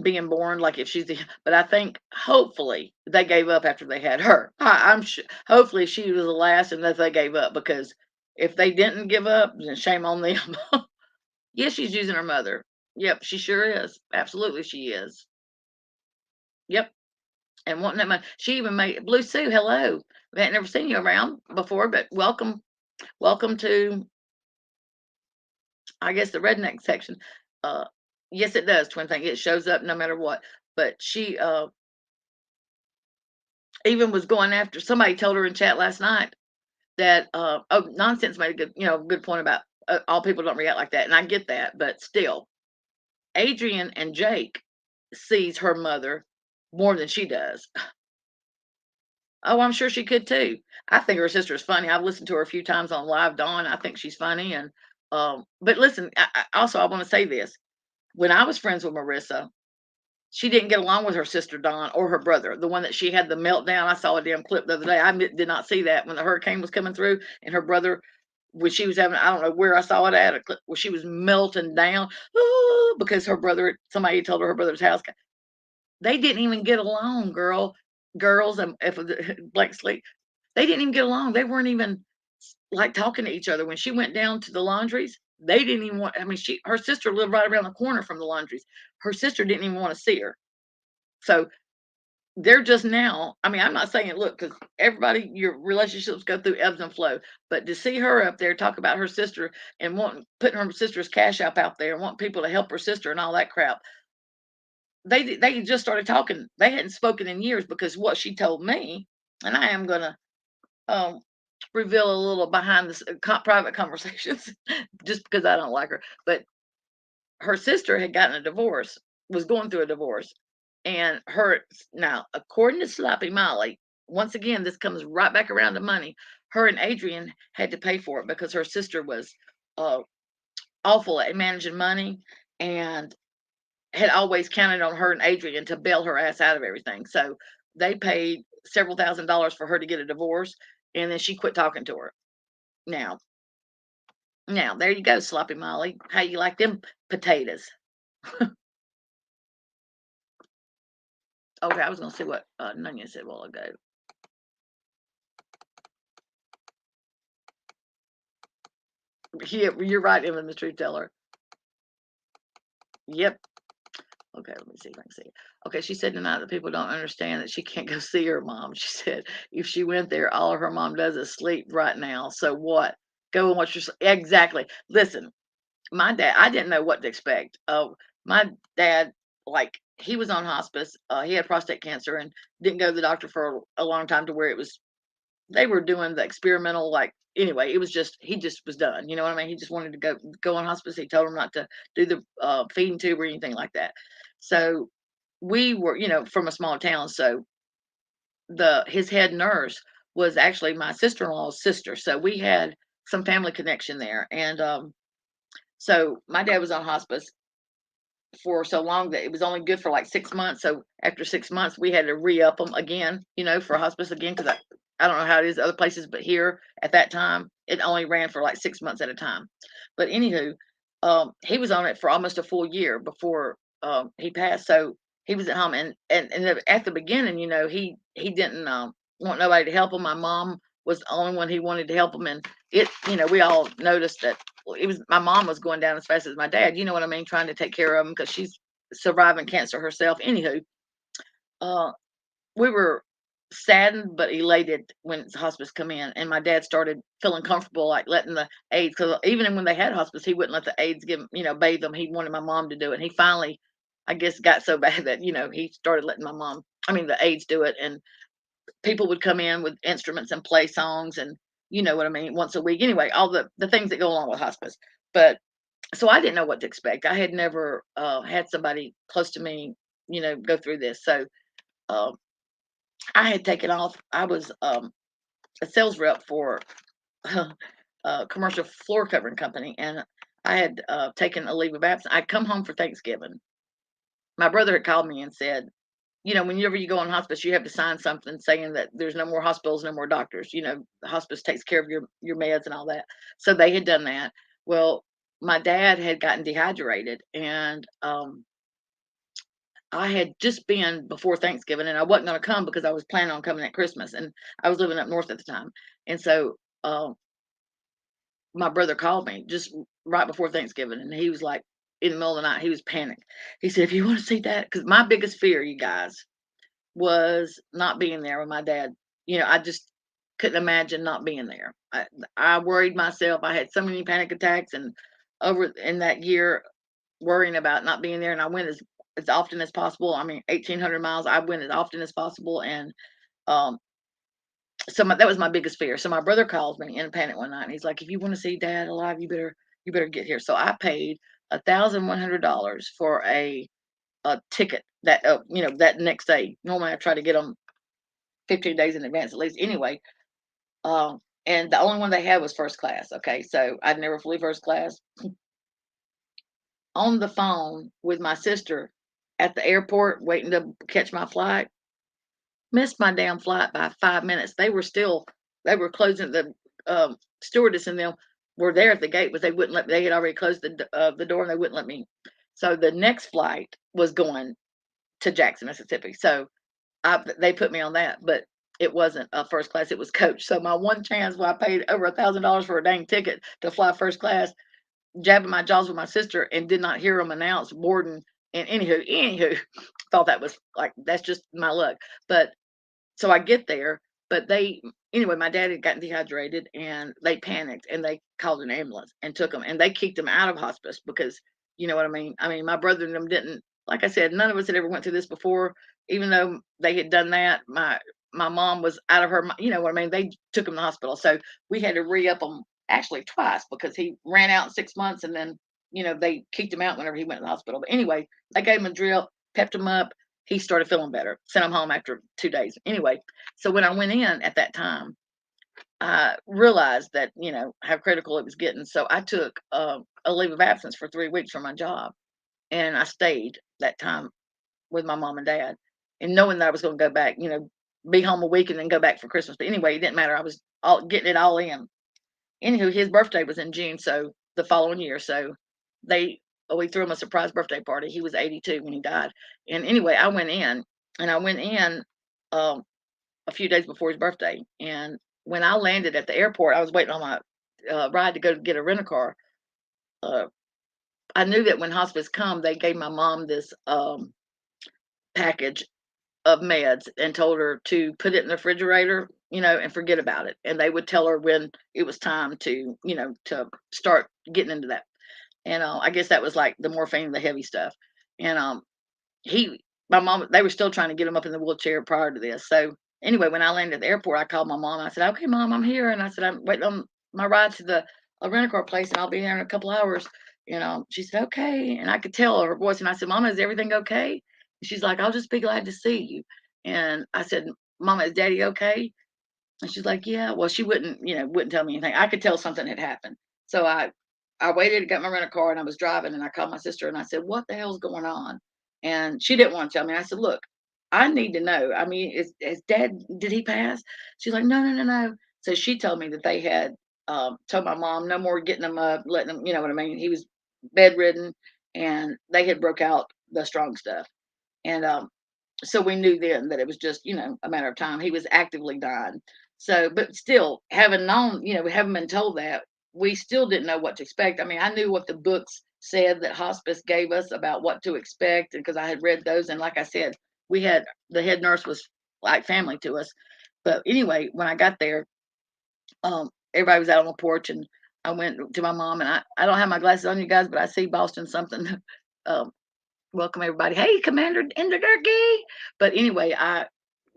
being born, like if she's the, but I think hopefully they gave up after they had her. I'm sure, hopefully she was the last and that they gave up because if they didn't give up, then shame on them. Yes, she's using her mother. Yep, she sure is. Absolutely, she is. Yep. And wanting that money. She even made Blue Sue, hello. We had never seen you around before, but welcome, welcome to, I guess, the redneck section. Uh, yes, it does, Twin Thing. It shows up no matter what. But she even was going after somebody told her in chat last night that oh, nonsense made a good, good point about all people don't react like that, and I get that, but still, Adrian and Jake sees her mother more than she does. Oh, I'm sure she could too. I think her sister is funny. I've listened to her a few times on Live Dawn. I think she's funny, and but listen, also I want to say this: when I was friends with Marissa, she didn't get along with her sister Dawn or her brother, the one that she had the meltdown. I saw a damn clip the other day. Did not see that when the hurricane was coming through, and her brother, when she was having, I don't know where I saw it at, a clip where she was melting down, because her brother, somebody told her brother's house. They didn't even get along, girls, and if Blake Sleep, they didn't even get along. They weren't even like talking to each other. When she went down to the laundries, they didn't even want. I mean, her sister lived right around the corner from the laundries. Her sister didn't even want to see her. So they're just now. I mean, I'm not saying look because everybody, your relationships go through ebbs and flow. But to see her up there talk about her sister and putting her sister's cash app out there and want people to help her sister and all that crap, they just started talking. They hadn't spoken in years because what she told me, and I am gonna um, reveal a little behind the private conversations, just because I don't like her. But her sister had gotten a divorce, was going through a divorce, and her now, according to Sloppy Molly, once again, this comes right back around to money. Her and Adrian had to pay for it because her sister was uh, awful at managing money, and had always counted on her and Adrian to bail her ass out of everything. So they paid several $1,000s for her to get a divorce, and then she quit talking to her. Now, now there you go, Sloppy Molly. How you like them potatoes? Okay, I was gonna see what Nunya said a while ago. Yeah, you're right, Emma, the truth teller. Yep. Okay, let me see if I can see it. Okay, she said tonight that people don't understand that she can't go see her mom. She said if she went there, all her mom does is sleep right now. So what? Go and watch your exactly. Listen, my dad, I didn't know what to expect. My dad, like he was on hospice. He had prostate cancer and didn't go to the doctor for a long time to where it was they were doing the experimental, like anyway, it was just he just was done. You know what I mean? He just wanted to go on hospice. He told him not to do the feeding tube or anything like that. So we were, from a small town. So the his head nurse was actually my sister-in-law's sister. So we had some family connection there. And so my dad was on hospice for so long that it was only good for like 6 months. So after 6 months, we had to re-up them again, for hospice again because I don't know how it is other places, but here at that time it only ran for like 6 months at a time. But anywho, he was on it for almost a full year before he passed. So he was at home, and at the beginning, he didn't want nobody to help him. My mom was the only one he wanted to help him, and we all noticed that it was my mom was going down as fast as my dad. You know what I mean? Trying to take care of him because she's surviving cancer herself. Anywho, uh, we were saddened but elated when hospice come in, and my dad started feeling comfortable, like letting the aides. Because even when they had hospice, he wouldn't let the aides bathe them. He wanted my mom to do it. And he finally, I guess, got so bad that he started letting the aides do it, and people would come in with instruments and play songs, and you know what I mean, once a week. Anyway, all the things that go along with hospice. But so I didn't know what to expect. I had never had somebody close to me. go through this. So um, I had taken off. I was a sales rep for a commercial floor covering company, and I had taken a leave of absence. I'd come home for Thanksgiving. My brother had called me and said, whenever you go on hospice, you have to sign something saying that there's no more hospitals, no more doctors. The hospice takes care of your meds and all that. So they had done that. Well, my dad had gotten dehydrated, and I had just been before Thanksgiving, and I wasn't going to come because I was planning on coming at Christmas, and I was living up north at the time, and so my brother called me just right before Thanksgiving, and he was like, in the middle of the night, he was panicked. He said, "If you want to see that," because my biggest fear, you guys, was not being there with my dad. I just couldn't imagine not being there. I worried myself. I had so many panic attacks, and over in that year, worrying about not being there. And I went as often as possible. I mean, 1,800 miles. I went as often as possible, and um, that was my biggest fear. So my brother calls me in a panic one night, and he's like, "If you want to see Dad alive, you better get here." So I paid $1,100 for a ticket that that next day. Normally I try to get them 15 days in advance at least. Anyway, and the only one they had was first class. Okay, so I'd never flew first class. On the phone with my sister at the airport, waiting to catch my flight. Missed my damn flight by 5 minutes. They were closing stewardess and them were there at the gate, but they wouldn't let. They had already closed the door, and they wouldn't let me. So the next flight was going to Jackson, Mississippi. So they put me on that, but it wasn't a first class, it was coach. So my one chance where I paid over $1,000 for a dang ticket to fly first class, jabbing my jaws with my sister and did not hear them announce boarding. And anywho, thought that was like, that's just my luck. But so I get there, but anyway, my dad had gotten dehydrated, and they panicked, and they called an ambulance and took him, and they kicked him out of hospice because, you know what I mean? I mean, my brother and them didn't, like I said, none of us had ever went through this before. Even though they had done that, my mom was out of her, you know what I mean? They took him to the hospital. So we had to re-up him actually twice because he ran out in 6 months, and then, they kicked him out whenever he went to the hospital. But anyway, they gave him a drill, pepped him up, he started feeling better, sent him home after 2 days. Anyway, so when I went in at that time, I realized that, how critical it was getting. So I took a leave of absence for 3 weeks from my job, and I stayed that time with my mom and dad, and knowing that I was going to go back, be home a week and then go back for Christmas. But anyway, it didn't matter. I was all getting it all in. Anywho, his birthday was in June, so the following year. So they we threw him a surprise birthday party. He was 82 when he died. And anyway, I went in um, a few days before his birthday. And when I landed at the airport, I was waiting on my ride to go get a rental car. Uh, I knew that when hospice come, they gave my mom this package of meds and told her to put it in the refrigerator, and forget about it. And they would tell her when it was time to, to start getting into that. And I guess that was like the morphine, the heavy stuff. And he, my mom, they were still trying to get him up in the wheelchair prior to this. So anyway, when I landed at the airport, I called my mom. I said, "Okay, Mom, I'm here." And I said, "I'm waiting on my ride to the rental car place, and I'll be there in a couple hours." She said, "Okay." And I could tell her voice. And I said, "Mama, is everything okay?" And she's like, "I'll just be glad to see you." And I said, "Mama, is Daddy okay?" And she's like, "Yeah." Well, she wouldn't tell me anything. I could tell something had happened. So I waited, got my rental car, and I was driving, and I called my sister, and I said, "What the hell's going on?" And she didn't want to tell me. I said, "Look, I need to know. I mean, is Dad, did he pass?" She's like, "No, no, no, no." So she told me that they had told my mom no more getting him up, letting him, you know what I mean? He was bedridden, and they had broke out the strong stuff. And so we knew then that it was just, a matter of time. He was actively dying. So, but still, having known, we haven't been told that, we still didn't know what to expect. I mean, I knew what the books said that hospice gave us about what to expect, and because I had read those. And like I said, we had the head nurse was like family to us. But anyway, when I got there, everybody was out on the porch, and I went to my mom, and I don't have my glasses on, you guys, but I see Boston something. um, welcome everybody. Hey, Commander Indergurky. But anyway, I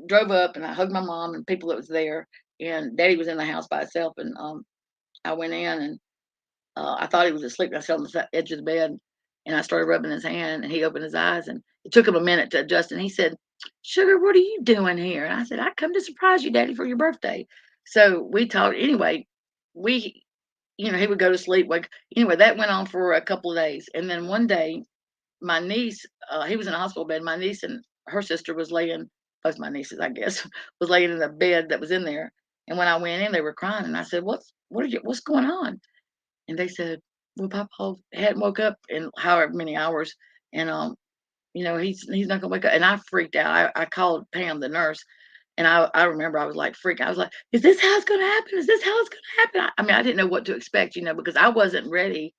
drove up and I hugged my mom and people that was there. And Daddy was in the house by himself. And I went in, and I thought he was asleep. I sat on the edge of the bed, and I started rubbing his hand, and he opened his eyes, and It took him a minute to adjust, and he said, "Sugar, what are you doing here?" And I said, "I come to surprise you, Daddy, for your birthday." So we talked. Anyway, we, he would go to sleep. Like anyway, that went on for a couple of days, and then one day, my niece, he was in a hospital bed. My niece and her sister was laying, both my nieces, I guess, was laying in the bed that was in there. And when I went in, they were crying, and I said, What's going on?" And they said, "Well, Papa hadn't woke up in however many hours, and he's not gonna wake up." And I freaked out. I called Pam, the nurse, and I remember I was like freaking. I was like, "Is this how it's gonna happen? Is this how it's gonna happen?" I mean, I didn't know what to expect, because I wasn't ready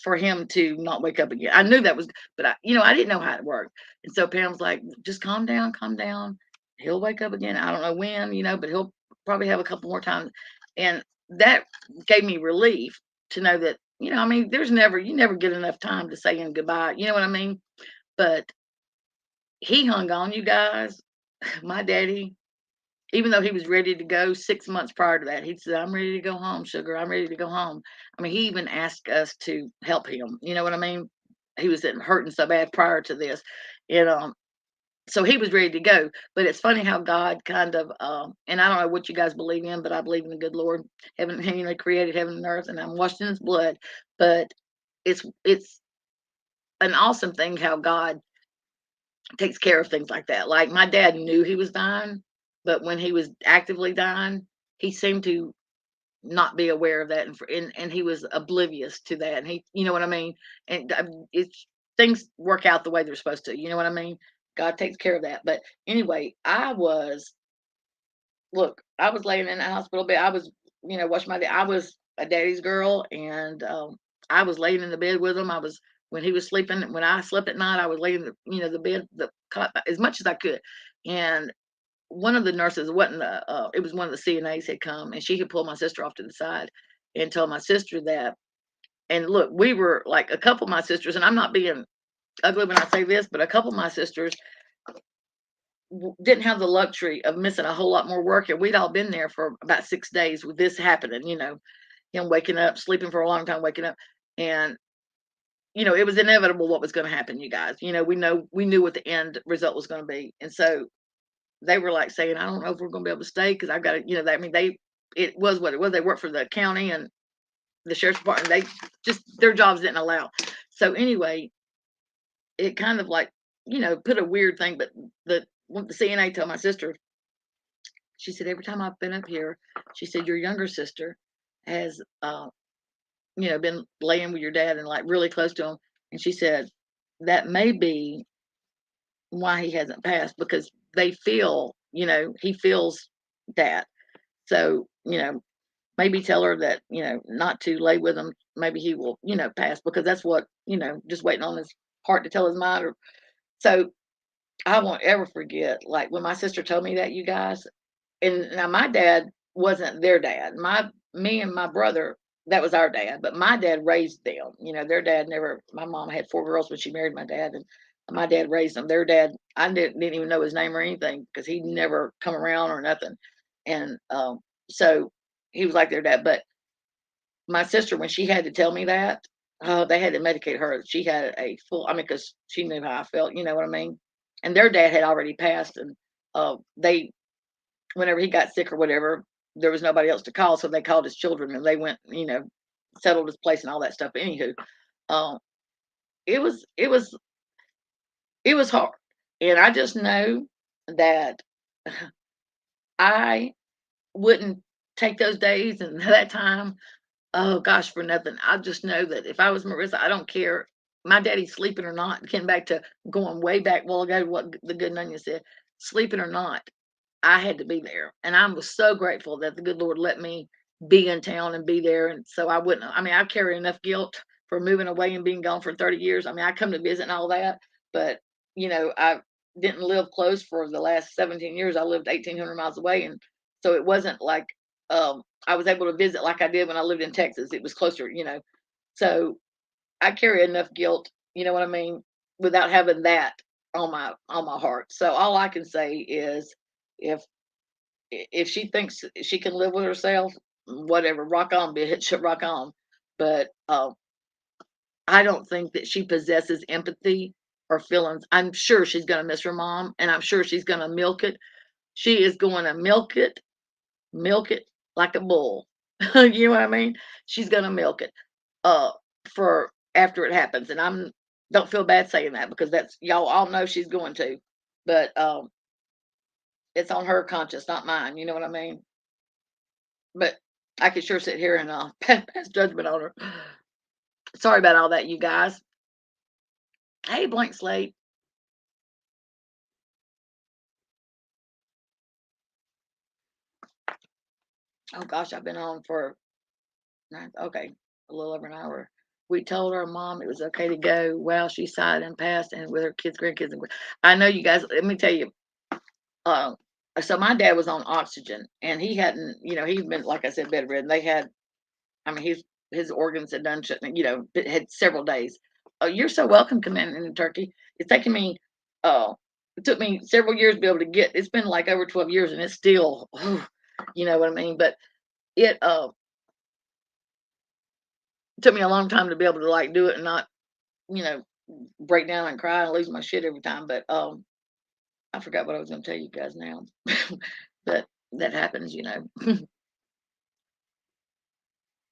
for him to not wake up again. I knew that was, but I didn't know how it worked. And so Pam's like, "Just calm down, calm down. He'll wake up again. I don't know when, but he'll probably have a couple more times." And that gave me relief to know that, I mean, you never get enough time to say goodbye. You know what I mean? But he hung on, you guys. My daddy, even though he was ready to go 6 months prior to that, he said, "I'm ready to go home, sugar. I'm ready to go home." I mean, he even asked us to help him. You know what I mean? He was hurting so bad prior to this. And so he was ready to go. But it's funny how God kind of, and I don't know what you guys believe in, but I believe in the good Lord. Heaven, created heaven and earth, and I'm washed in his blood. But it's an awesome thing how God takes care of things like that. Like my dad knew he was dying, but when he was actively dying, he seemed to not be aware of that, and he was oblivious to that. And he, you know what I mean? And it's things work out the way they're supposed to. You know what I mean? God takes care of that. But anyway, I was laying in the hospital bed. I was, watching my dad. I was a daddy's girl, and I was laying in the bed with him. I was when he was sleeping. When I slept at night, I was laying the bed, the cot, as much as I could. And one of the nurses, wasn't the it was one of the CNAs had come, and she had pulled my sister off to the side and told my sister that. And look, we were like a couple of my sisters, and I'm not being ugly when I say this, but a couple of my sisters didn't have the luxury of missing a whole lot more work, and we'd all been there for about 6 days with this happening. Him waking up, sleeping for a long time, waking up, and it was inevitable what was going to happen. You guys, we knew what the end result was going to be, and so they were like saying, "I don't know if we're going to be able to stay because I've got to," I mean, it was what it was. They worked for the county and the sheriff's department. They just, their jobs didn't allow. So anyway, it kind of like, put a weird thing, but the CNA told my sister, she said, "Every time I've been up here," she said, "your younger sister has, been laying with your dad and like really close to him." And she said, "That may be why he hasn't passed, because they feel, he feels that." So, maybe tell her that, not to lay with him. Maybe he will, pass, because that's what, just waiting on his heart to tell his mind. So I won't ever forget, like when my sister told me that, you guys. And now my dad wasn't their dad. Me and my brother, that was our dad, but my dad raised them. Their dad never. My mom had 4 girls when she married my dad, and my dad raised them. Their dad, I didn't even know his name or anything because he never come around or nothing. And so he was like their dad. But my sister, when she had to tell me that, they had to medicate her. She had a full. I mean, because she knew how I felt. You know what I mean? And their dad had already passed, and they, whenever he got sick or whatever, there was nobody else to call, so they called his children, and they went, settled his place and all that stuff. Anywho, uh, it was it was it was hard, and I just know that I wouldn't take those days and that time. Oh gosh, for nothing. I just know that if I was Marissa, I don't care. My daddy's sleeping or not. Getting back to going way back, well ago, what the good onion said, sleeping or not, I had to be there. And I was so grateful that the good Lord let me be in town and be there. And so I wouldn't, I mean, I carry enough guilt for moving away and being gone for 30 years. I mean, I come to visit and all that, but I didn't live close for the last 17 years. I lived 1,800 miles away. And so it wasn't like, I was able to visit like I did when I lived in Texas. It was closer. So I carry enough guilt, you know what I mean, without having that on my heart. So all I can say is, if if she thinks she can live with herself, whatever, rock on, bitch, rock on. But I don't think that she possesses empathy her feelings. I'm sure she's gonna miss her mom, and I'm sure she's gonna milk it. She is going to milk it like a bull. You know what I mean? She's gonna milk it uh for after it happens. And I'm don't feel bad saying that because that's y'all all know she's going to. But it's on her conscience, not mine. You know what I mean? But I could sure sit here and pass judgment on her. Sorry about all that, you guys. Hey, blank slate. Oh gosh, I've been on for okay, a little over an hour. We told our mom it was okay to go. Well, she sighed and passed, and with her kids, grandkids, and I know you guys. Let me tell you. Uh, so my dad was on oxygen, and he hadn't. He'd been like I said, bedridden. They had. I mean, his organs had done shit. It had several days. Oh, you're so welcome, Commander in Turkey. It's taken me. Uh, it took me several years to be able to get. It's been like over 12 years, and it's still. You know what I mean? But it. Took me a long time to be able to like do it and not, you know, break down and cry and lose my shit every time. But I forgot what I was going to tell you guys now. But that happens.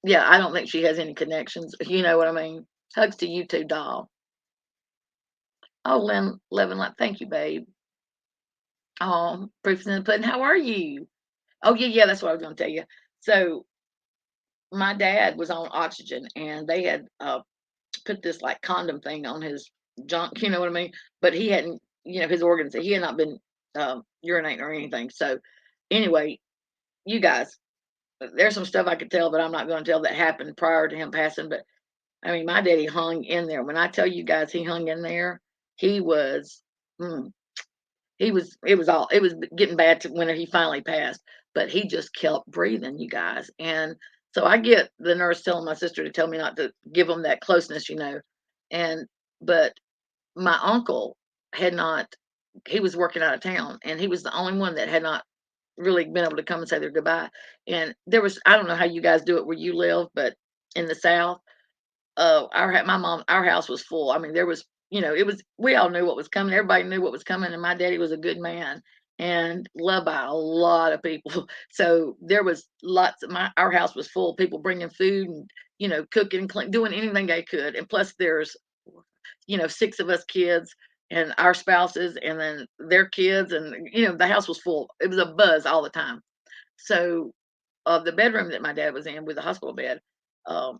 Yeah, I don't think she has any connections. You know what I mean? Hugs to you too, doll. Oh, Levin, like, thank you, babe. Oh, proof's in the pudding. How are you? Oh, yeah, yeah, that's what I was going to tell you. So my dad was on oxygen, and they had put this like condom thing on his junk, you know what I mean? But he hadn't, his organs, he had not been urinating or anything. So anyway, you guys, there's some stuff I could tell, but I'm not going to tell that happened prior to him passing. But I mean, my daddy hung in there. When I tell you guys he hung in there, he was, mm, it was getting bad to when he finally passed, but he just kept breathing, you guys. And so I get the nurse telling my sister to tell me not to give him that closeness. And but my uncle had not, he was working out of town, and he was the only one that had not really been able to come and say their goodbye. And there was, I don't know how you guys do it where you live, but in the South, our house was full. I mean, there was, it was, we all knew what was coming. Everybody knew what was coming, and my daddy was a good man and loved by a lot of people. So there was lots of our house was full. People bringing food and cooking, clean, doing anything they could. And plus, there's six of us kids and our spouses, and then their kids, and the house was full. It was a buzz all the time. So, the bedroom that my dad was in with the hospital bed. Um,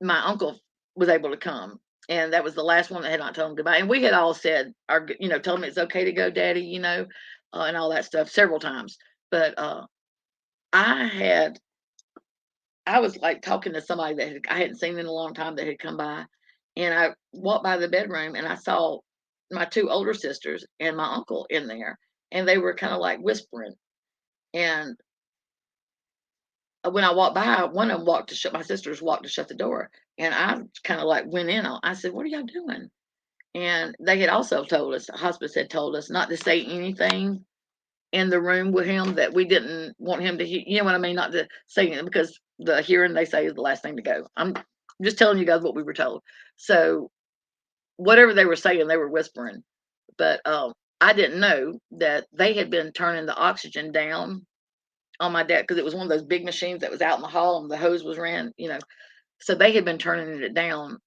my uncle was able to come, and that was the last one that had not told him goodbye. And we had all said told him it's okay to go, daddy, and all that stuff several times. But I had I was like talking to somebody that I hadn't seen in a long time that had come by, and I walked by the bedroom and I saw my two older sisters and my uncle in there, and they were kind of like whispering. And when I walked by, one of them walked to shut my sisters walked to shut the door, and I kind of like went in on. I said, "What are y'all doing?" And they had also told us, the hospice had told us not to say anything in the room with him that we didn't want him to hear. You know what I mean? Not to say anything because the hearing they say is the last thing to go. I'm just telling you guys what we were told. So whatever they were saying, they were whispering. But I didn't know that they had been turning the oxygen down on my dad because it was one of those big machines that was out in the hall and the hose was ran. So they had been turning it down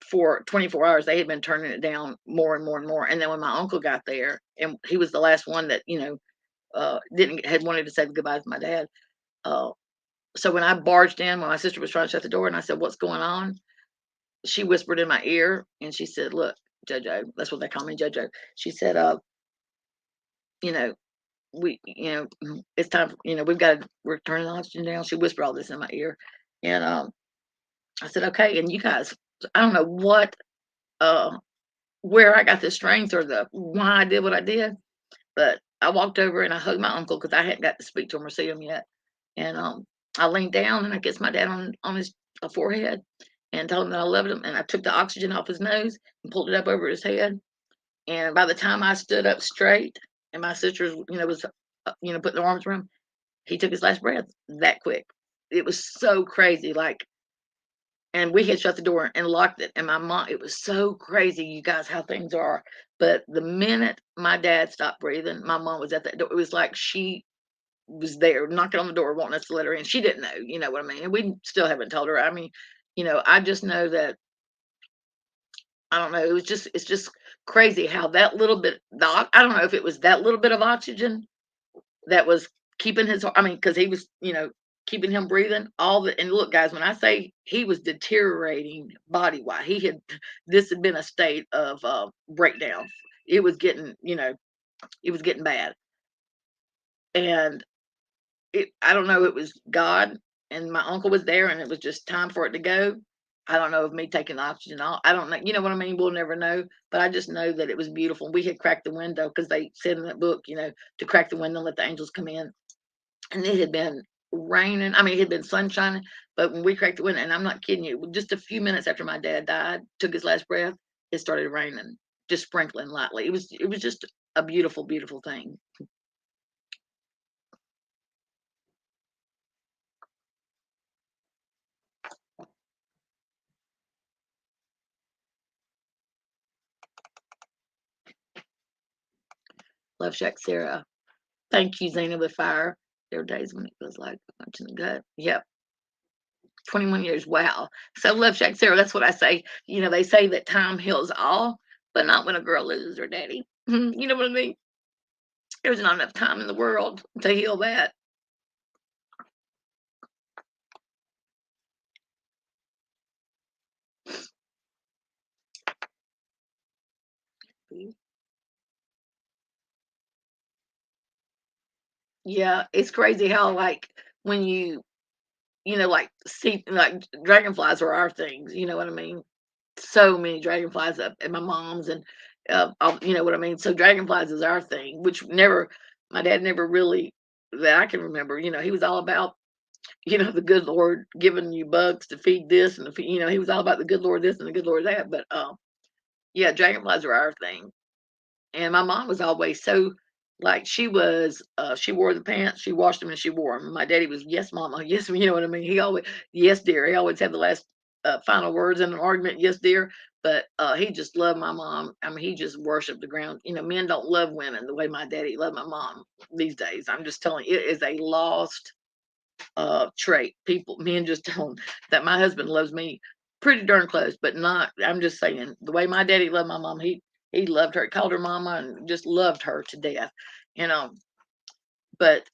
for 24 hours. They had been turning it down more and more and more. And then when my uncle got there, and he was the last one that didn't had wanted to say goodbye to my dad. Uh, so when I barged in, when my sister was trying to shut the door, and I said, "What's going on?" She whispered in my ear, and she said, "Look, JoJo," that's what they call me, JoJo. She said, you know, it's time. We're turning the oxygen down." She whispered all this in my ear, and I said, "Okay." And you guys, I don't know uh, where I got the strength or the why I did what I did, but I walked over and I hugged my uncle because I hadn't got to speak to him or see him yet. And I leaned down and I kissed my dad on his forehead and told him that I loved him. And I took the oxygen off his nose and pulled it up over his head. And by the time I stood up straight and my sisters, was, putting their arms around him, he took his last breath that quick. It was so crazy. Like and we had shut the door and locked it. And my mom, it was so crazy, you guys, how things are. But the minute my dad stopped breathing, my mom was at that door. It was like she was there knocking on the door, wanting us to let her in. She didn't know, you know what I mean? And we still haven't told her. I mean, I just know that I don't know. It's just crazy how that little bit, I don't know if it was that little bit of oxygen that was keeping his, I mean, because he was, keeping him breathing. And look, guys, when I say he was deteriorating body wise, this had been a state of breakdown. It was getting, it was getting bad. And I don't know, it was God and my uncle was there and it was just time for it to go. I don't know if me taking the oxygen off. I don't know. You know what I mean? We'll never know. But I just know that it was beautiful. We had cracked the window because they said in that book, to crack the window and let the angels come in. And it had been raining. I mean, it had been sunshine. But when we cracked the window, and I'm not kidding you, just a few minutes after my dad died, took his last breath, it started raining, just sprinkling lightly. It was just a beautiful, beautiful thing. Love Shack Sarah. Thank you, Zena with Fire. There are days when it feels like a punch in the gut. Yep. 21 years. Wow. So Love Shack Sarah, that's what I say. They say that time heals all, but not when a girl loses her daddy. You know what I mean? There's not enough time in the world to heal that. Yeah, it's crazy how like when like see like dragonflies are our things, you know what I mean? So many dragonflies up at my mom's and you know what I mean? So dragonflies is our thing, which never my dad never really that I can remember, he was all about, the good Lord giving you bugs to feed this and he was all about the good Lord this and the good Lord that. But yeah, dragonflies are our thing. And my mom was always so like she wore the pants, she washed them and she wore them. My daddy was yes, mama, yes, you know what I mean. He always yes, dear. He always had the last final words in an argument, yes, dear. But he just loved my mom. I mean, he just worshipped the ground. Men don't love women the way my daddy loved my mom these days. I'm just telling you, it is a lost trait. Men just don't. That my husband loves me pretty darn close, but not. I'm just saying the way my daddy loved my mom. He loved her, called her mama, and just loved her to death. You know, but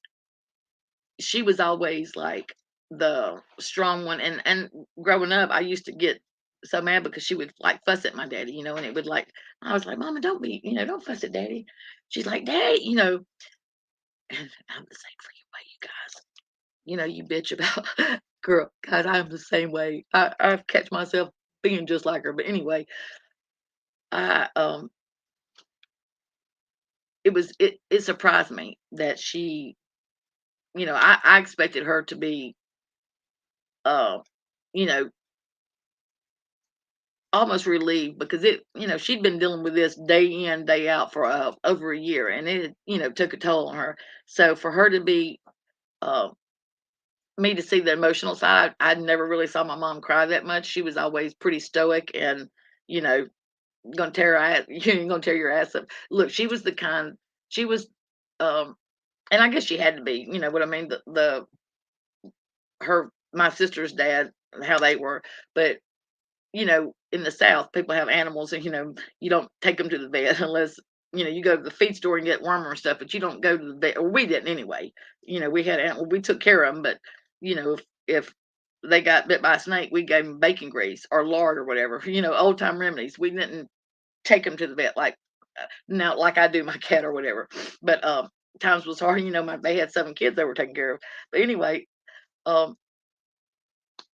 she was always like the strong one. And growing up, I used to get so mad because she would like fuss at my daddy. And it would like I was like, Mama, don't be, don't fuss at daddy. She's like, Daddy, and I'm the same freaking way, you guys. You bitch about girl, God, I am the same way. I catch myself being just like her. But anyway, I it surprised me that she, I expected her to be uh, you know, almost relieved because she'd been dealing with this day in, day out for over a year and it, took a toll on her. So for her to be uh me to see the emotional side, I never really saw my mom cry that much. She was always pretty stoic and, you know, gonna tear her ass, you're gonna tear your ass up. Look, she was the kind, she was, um, and I guess she had to be, you know what I mean? My sister's dad, how they were, but in the South, people have animals and, you don't take them to the vet unless, you go to the feed store and get wormer and stuff, but you don't go to the vet, or we didn't anyway. We had animals, we took care of them, but, if they got bit by a snake, we gave them bacon grease or lard or whatever, old time remedies. We didn't take them to the vet like now, like I do my cat or whatever. But times was hard. They had 7 kids they were taking care of. But anyway, um,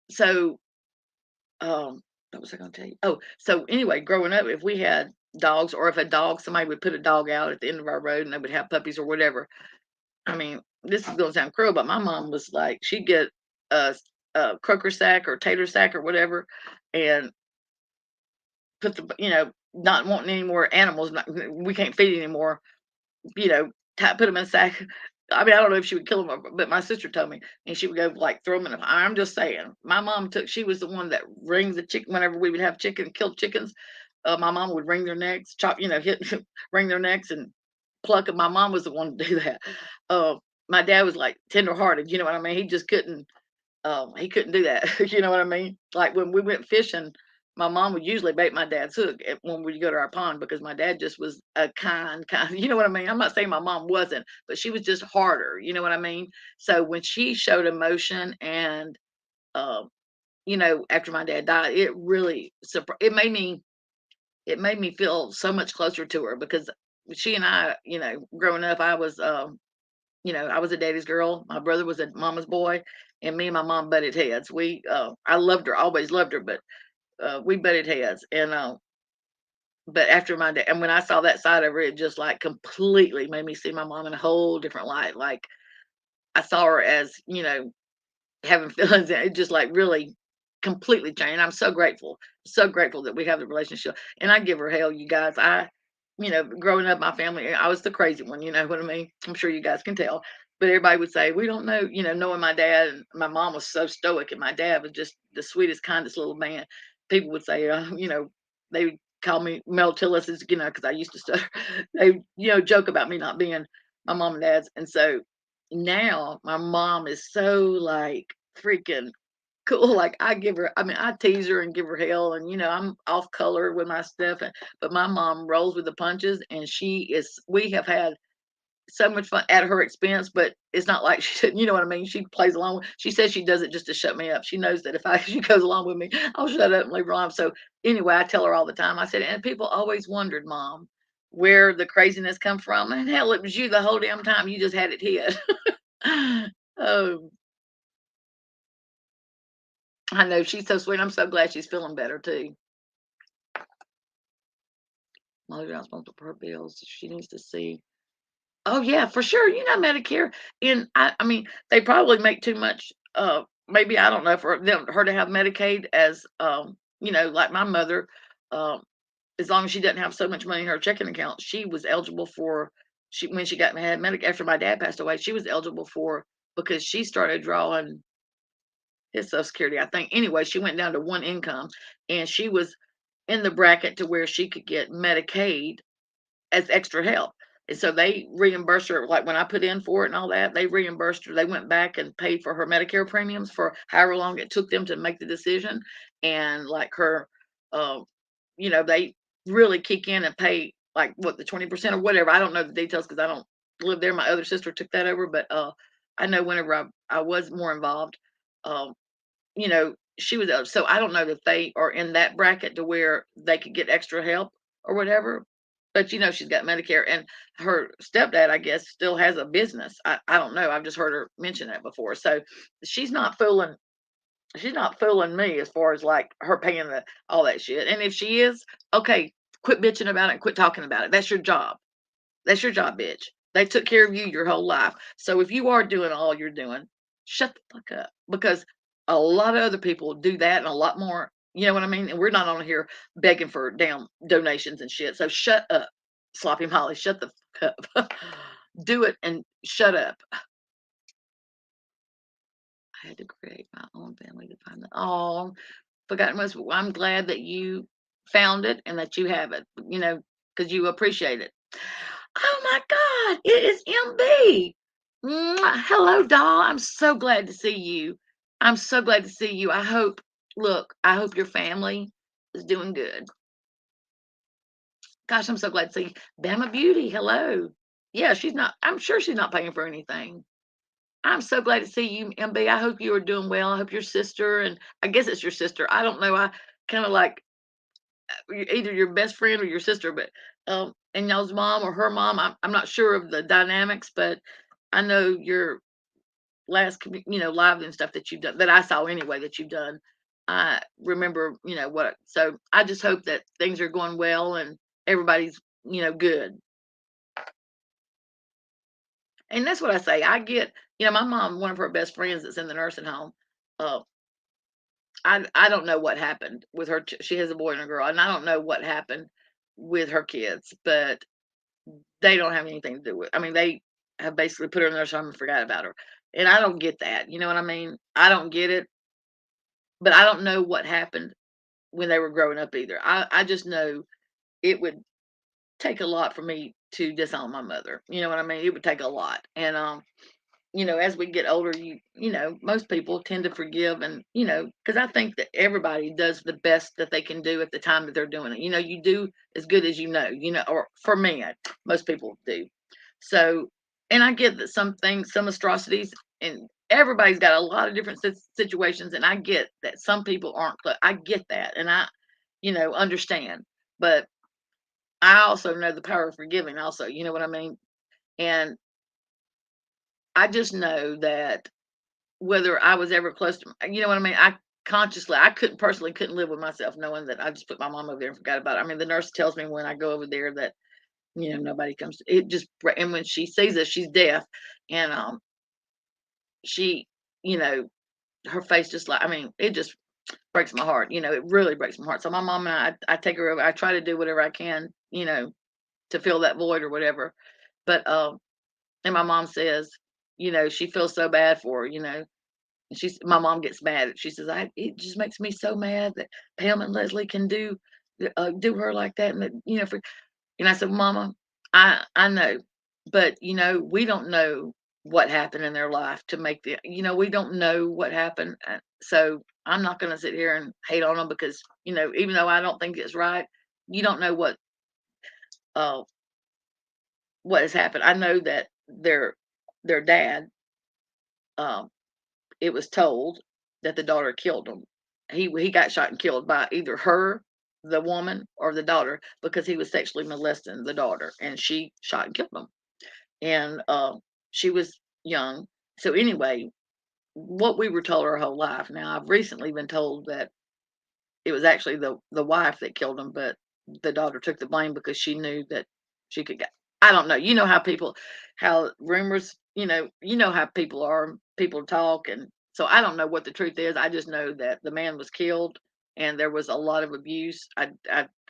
so what was I going to tell you? Oh, so anyway, growing up, if we had dogs, or if somebody would put a dog out at the end of our road, and they would have puppies or whatever. I mean, this is going to sound cruel, but my mom was like, she'd get a, a croaker sack or tater sack or whatever, and put not wanting any more animals. We can't feed anymore. Put them in a sack, I mean, I don't know if she would kill him, but my sister told me, and she would go like throw them in the. I'm just saying, my mom took. She was the one that rings the chicken whenever we would have chicken, kill chickens. My mom would wring their necks, chop, hit, wring their necks, and pluck them. My mom was the one to do that. Uh, my dad was like tender-hearted. You know what I mean? He just couldn't. He couldn't do that. You know what I mean? Like when we went fishing, my mom would usually bait my dad's hook when we go to our pond because my dad just was a kind. You know what I mean? I'm not saying my mom wasn't, but she was just harder. You know what I mean? So when she showed emotion and, uh, after my dad died, it really it made me feel so much closer to her because she and I, growing up, I was a daddy's girl. My brother was a mama's boy, and me and my mom butted heads. I loved her, always loved her, but we butted heads. But after my dad, and when I saw that side of her, it just like completely made me see my mom in a whole different light. Like I saw her as, having feelings, and it just like really completely changed. I'm so grateful that we have the relationship. And I give her hell, you guys. Growing up, my family, I was the crazy one. You know what I mean? I'm sure you guys can tell. But everybody would say, we don't know, knowing my dad and my mom was so stoic, and my dad was just the sweetest, kindest little man. People would say, they would call me Mel Tillis, because I used to stutter. They, joke about me not being my mom and dad's. And so now my mom is so like freaking cool. Like I tease her and give her hell, and I'm off color with my stuff, but my mom rolls with the punches, and we have had so much fun at her expense, but it's not like she didn't, you know what I mean? She plays along. She says she does it just to shut me up. She knows that if she goes along with me, I'll shut up and leave her alone. So anyway, I tell her all the time. I said, and people always wondered, Mom, where the craziness come from. And hell, it was you the whole damn time. You just had it hid. Oh, I know she's so sweet. I'm so glad she's feeling better too. Mother's not responsible for her bills. She needs to see. Oh yeah, for sure. Medicare, and I mean, they probably make too much. Maybe I don't know for her to have Medicaid as like my mother. Um, as long as she doesn't have so much money in her checking account, she was eligible for. She when she got had Medicaid after my dad passed away, she was eligible for because she started drawing his Social Security, I think. Anyway, she went down to one income, and she was in the bracket to where she could get Medicaid as extra help. And so they reimbursed her, like when I put in for it and all that, they reimbursed her. They went back and paid for her Medicare premiums for however long it took them to make the decision. And like her, uh, they really kick in and pay like what the 20% or whatever. I don't know the details because I don't live there. My other sister took that over, but I know whenever I was more involved, um, she was so I don't know that they are in that bracket to where they could get extra help or whatever. But she's got Medicare, and her stepdad, I guess, still has a business. I don't know. I've just heard her mention that before. So she's not fooling. She's not fooling me as far as like her paying all that shit. And if she is, okay, quit bitching about it and quit talking about it. That's your job. That's your job, bitch. They took care of you your whole life. So if you are doing all you're doing, shut the fuck up. Because a lot of other people do that and a lot more. You know what I mean? And we're not on here begging for damn donations and shit. So shut up, Sloppy Molly. Shut the fuck up. Do it and shut up. I had to create my own family to find the. Oh, forgotten most. I'm glad that you found it and that you have it. Because you appreciate it. Oh my God, it is MB. Mwah. Hello, doll. I'm so glad to see you. I'm so glad to see you. I hope your family is doing good. Gosh, I'm so glad to see you. Bama Beauty. Hello. Yeah, I'm sure she's not paying for anything. I'm so glad to see you, MB. I hope you are doing well. I hope your sister, and I guess it's your sister. I don't know. I kind of like either your best friend or your sister, but and y'all's mom or her mom. I'm not sure of the dynamics, but I know your last live and stuff that you've done that I saw anyway that you've done. I remember what. So I just hope that things are going well and everybody's good. And that's what I say. I get my mom, one of her best friends that's in the nursing home. Uh, I don't know what happened with her. She has a boy and a girl, and I don't know what happened with her kids, but they don't have anything to do with. I mean, they have basically put her in their home and forgot about her. And I don't get that. You know what I mean? I don't get it, but I don't know what happened when they were growing up either. I just know it would take a lot for me to disown my mother. You know what I mean? It would take a lot. And as we get older, most people tend to forgive, and because I think that everybody does the best that they can do at the time that they're doing it. You do as good as or for me, most people do. So, and I get that some things, some atrocities, and everybody's got a lot of different situations, and I get that some people aren't. I get that, and I, understand. But I also know the power of forgiving. Also, you know what I mean? And I just know that whether I was ever close to, you know what I mean? I couldn't live with myself knowing that I just put my mom over there and forgot about it. I mean, the nurse tells me when I go over there that, nobody comes, it just, and when she sees us, she's deaf. And, she, you know, her face just like, I mean, it just breaks my heart. It really breaks my heart. So my mom and I take her over. I try to do whatever I can, to fill that void or whatever. But, and my mom says, she feels so bad for her, and my mom gets mad. She says, it just makes me so mad that Pam and Leslie can do her like that. And, and I said, Mama, I know, but, we don't know what happened in their life to make we don't know what happened. So I'm not going to sit here and hate on them because, even though I don't think it's right, you don't know uh, what has happened. I know that their dad, um, it was told that the daughter killed him. He got shot and killed by either her, the woman, or the daughter because he was sexually molesting the daughter, and she shot and killed him. And she was young. So anyway, what we were told our whole life. Now I've recently been told that it was actually the wife that killed him, but the daughter took the blame because she knew that she could get. I don't know. You know how rumors. How people are. People talk, and so I don't know what the truth is. I just know that the man was killed, and there was a lot of abuse. I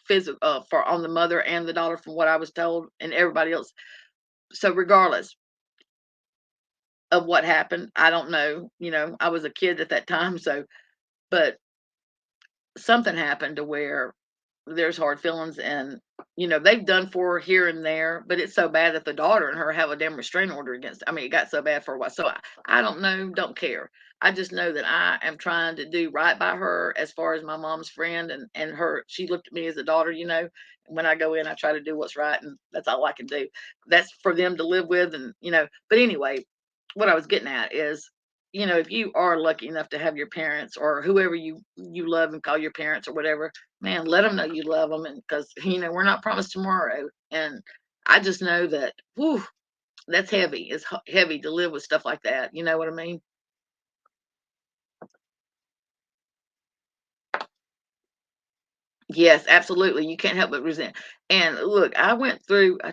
physical for on the mother and the daughter, from what I was told, and everybody else. So regardless of what happened, I don't know. I was a kid at that time, so but something happened to where there's hard feelings, and they've done for her here and there, but it's so bad that the daughter and her have a damn restraining order against. I mean, it got so bad for a while. So I don't know, don't care. I just know that I am trying to do right by her as far as my mom's friend, and her. She looked at me as a daughter, and when I go in, I try to do what's right, and that's all I can do. That's for them to live with, and but anyway, what I was getting at is, if you are lucky enough to have your parents or whoever you love and call your parents or whatever, man, let them know you love them, and because we're not promised tomorrow. And I just know that, whew, that's heavy. It's heavy to live with stuff like that. You know what I mean? Yes, absolutely. You can't help but resent. And look, I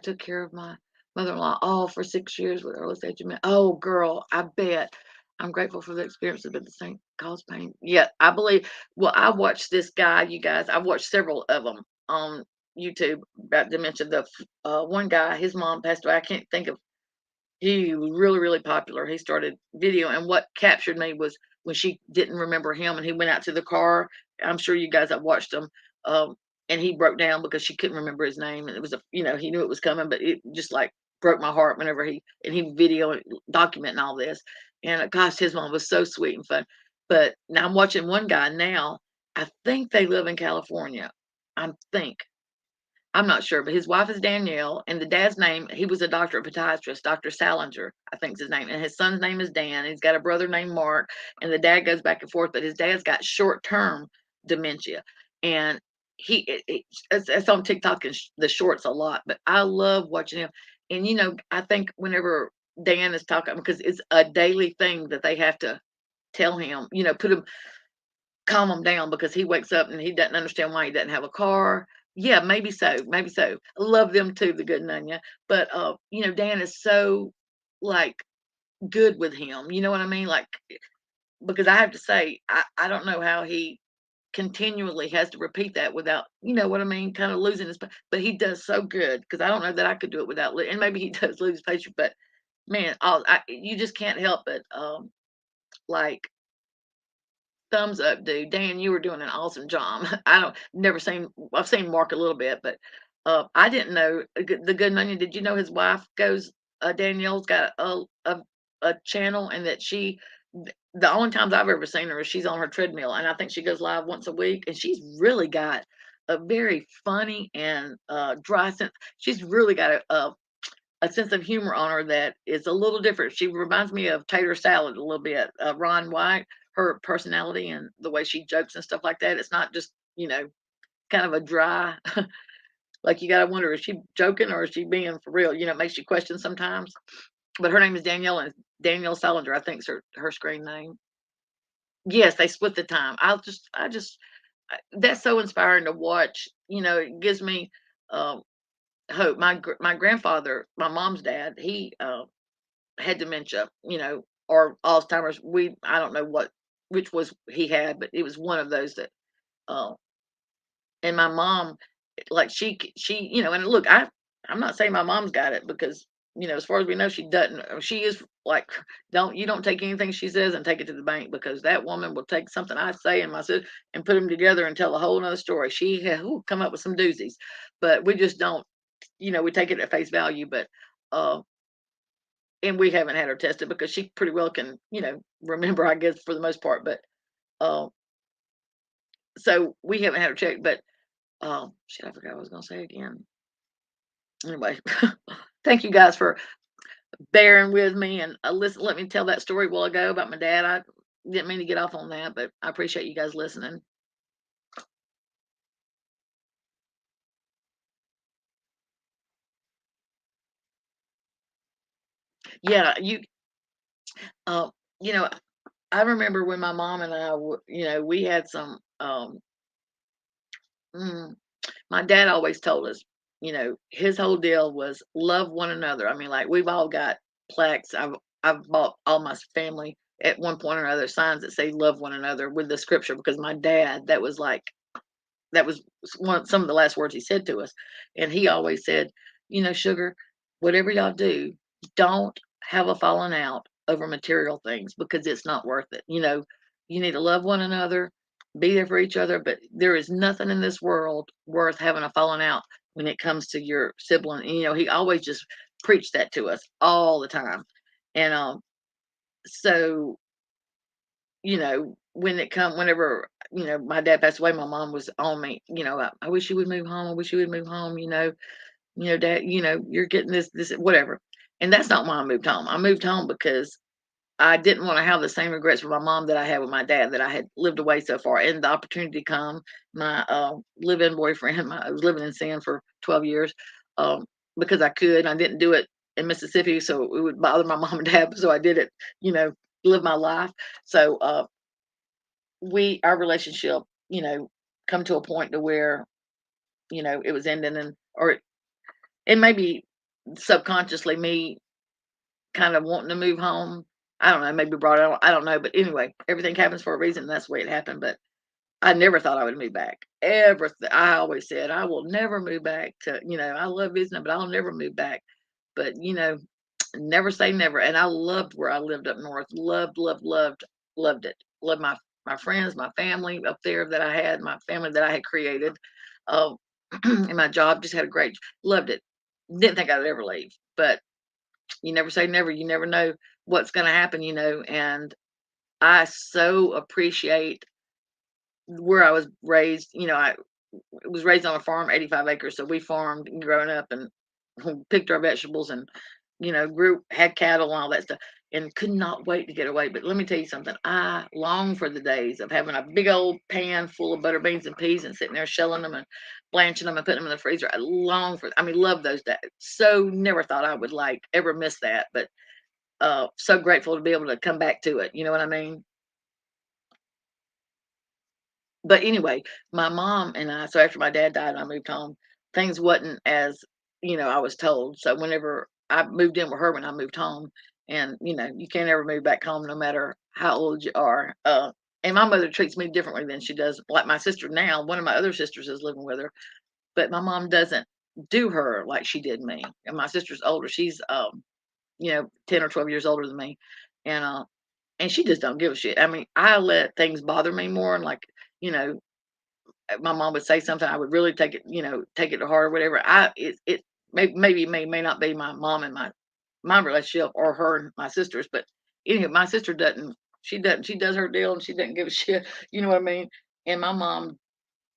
took care of my mother-in-law all for 6 years with early stage dementia. Oh, girl, I bet. I'm grateful for the experience of the same cause pain. Yeah, I believe. Well, I watched this guy, you guys. I watched several of them on YouTube about dementia. The one guy, his mom passed away. I can't think of. He was really, really popular. He started video, and what captured me was when she didn't remember him, and he went out to the car. I'm sure you guys have watched him, um, and he broke down because she couldn't remember his name, and it was he knew it was coming, but it just like broke my heart whenever he video documenting all this. And gosh, his mom was so sweet and fun. But now I'm watching one guy now. I think they live in California. I think I'm not sure, but his wife is Danielle, and the dad's name, he was a doctor, a podiatrist, Dr. Salinger, I think is his name. And his son's name is Dan. He's got a brother named Mark, and the dad goes back and forth, but his dad's got short-term dementia. And it's on TikTok and the shorts a lot, but I love watching him. And, I think whenever Dan is talking, because it's a daily thing that they have to tell him, put him calm him down because he wakes up and he doesn't understand why he doesn't have a car. Yeah, maybe so, maybe so. I love them too, the good Nunya. But Dan is so like good with him. You know what I mean? Like, because I have to say, I don't know how he continually has to repeat that without, you know what I mean, kind of losing his. But he does so good because I don't know that I could do it without. And maybe he does lose patience, but Man, you just can't help it. Like, thumbs up, dude. Dan, you were doing an awesome job. I don't never seen I've seen Mark a little bit, but I didn't know the Good Onion. Did you know his wife goes? Danielle's got a channel, and that the only times I've ever seen her is she's on her treadmill, and I think she goes live once a week, and she's really got a very funny and dry sense. She's really got a sense of humor on her that is a little different. She reminds me of Tater Salad a little bit. Ron White, her personality and the way she jokes and stuff like that. It's not just, kind of a dry, like you got to wonder, is she joking or is she being for real? It makes you question sometimes. But her name is Danielle, and Danielle Salinger, I think, is her screen name. Yes, they split the time. That's so inspiring to watch. It gives me um, hope. My grandfather, my mom's dad, he had dementia, or Alzheimer's. I don't know which was he had, but it was one of those that. Uh, and my mom, like and look, I'm not saying my mom's got it because as far as we know, she doesn't. She is like, don't take anything she says and take it to the bank, because that woman will take something I say and my sister and put them together and tell a whole nother story. She has come up with some doozies, but we just don't. We take it at face value, but. Uh, and we haven't had her tested because she pretty well can, remember, I guess, for the most part. But uh, so we haven't had her checked. But shit, I forgot what I was gonna say again. Anyway, thank you guys for bearing with me and listen. Let me tell that story a while ago about my dad. I didn't mean to get off on that, but I appreciate you guys listening. Yeah, uh, you know, I remember when my mom and I, we had some. Mm, my dad always told us, his whole deal was love one another. I mean, like, we've all got plaques. I've bought all my family at one point or another signs that say love one another with the scripture, because my dad, that was some of the last words he said to us. And he always said, sugar, whatever y'all do, don't have a falling out over material things, because it's not worth it. You need to love one another, be there for each other, but there is nothing in this world worth having a falling out when it comes to your sibling. And, he always just preached that to us all the time. And so whenever, my dad passed away, my mom was on me, I wish you would move home. I wish you would move home. Dad, you're getting this, whatever. And that's not why I moved home. I moved home because I didn't want to have the same regrets with my mom that I had with my dad, that I had lived away so far. And the opportunity come, my live-in boyfriend, I was living in sin for 12 years, um, because I could. I didn't do it in Mississippi, so it would bother my mom and dad. So I did it, live my life. So our relationship, come to a point to where, it was ending, or it may be subconsciously me kind of wanting to move home. I don't know, maybe brought it on, I don't know. But anyway, everything happens for a reason. That's the way it happened. But I never thought I would move back. I always said I will never move back to, I love visiting, but I'll never move back. But never say never. And I loved where I lived up north. Loved, loved, loved, loved it. Loved my friends, my family up there that I had, my family that I had created. Um, and my job, just had a great, loved it. Didn't think I'd ever leave, but you never say never. You never know what's going to happen, and I so appreciate where I was raised. I was raised on a farm, 85 acres. So we farmed growing up and picked our vegetables and, had cattle and all that stuff, and could not wait to get away. But let me tell you something. I long for the days of having a big old pan full of butter beans and peas and sitting there shelling them and blanching them and putting them in the freezer. I mean, love those days. So never thought I would ever miss that. But so grateful to be able to come back to it. You know what I mean? But anyway, my mom and I, so after my dad died and I moved home, things wasn't as, I was told. So whenever I moved in with her when I moved home, and you can't ever move back home no matter how old you are. And my mother treats me differently than she does, like my sister now. One of my other sisters is living with her, but my mom doesn't do her like she did me. And my sister's older. She's 10 or 12 years older than me. And and she just don't give a shit. I mean, I let things bother me more, and like, you know, my mom would say something, I would really take it to heart or whatever. It may not be my mom and my relationship, or her and my sisters, but anyway, my sister doesn't. She does her deal and she doesn't give a shit. You know what I mean? And my mom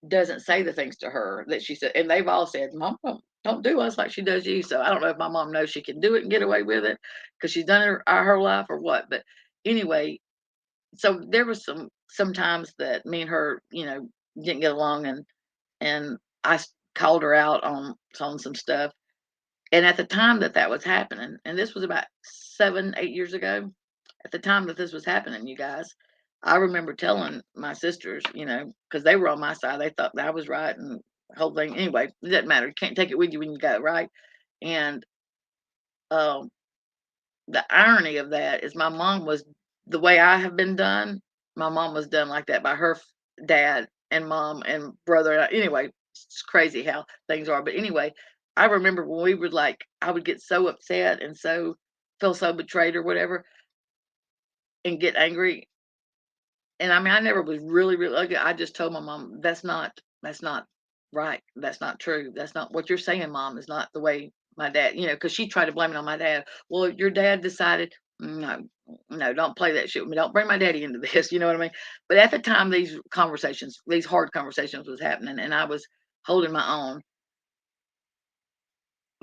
doesn't say the things to her that she said, and they've all said, "Mom, don't do us like she does you." So I don't know if my mom knows she can do it and get away with it because she's done it her life or what. But anyway, so there was sometimes that me and her, didn't get along, and called her out on some stuff. And at the time that that was happening, and this was about 7, 8 years ago, at the time that this was happening, you guys, I remember telling my sisters, because they were on my side, they thought that I was right, and the whole thing. Anyway, it doesn't matter. You can't take it with you when you got it right. And um, the irony of that is my mom was the way I have been done. My mom was done like that by her dad and mom and brother. Anyway, it's crazy how things are. But anyway, I remember when we would I would get so upset and so feel so betrayed or whatever, and get angry. And I mean, I never was really, really ugly. I just told my mom, that's not right. That's not true. That's not what you're saying, mom, is not the way my dad, because she tried to blame it on my dad. Well, your dad decided, no, no, don't play that shit with me. Don't bring my daddy into this. You know what I mean? But at the time, these hard conversations was happening, and I was holding my own.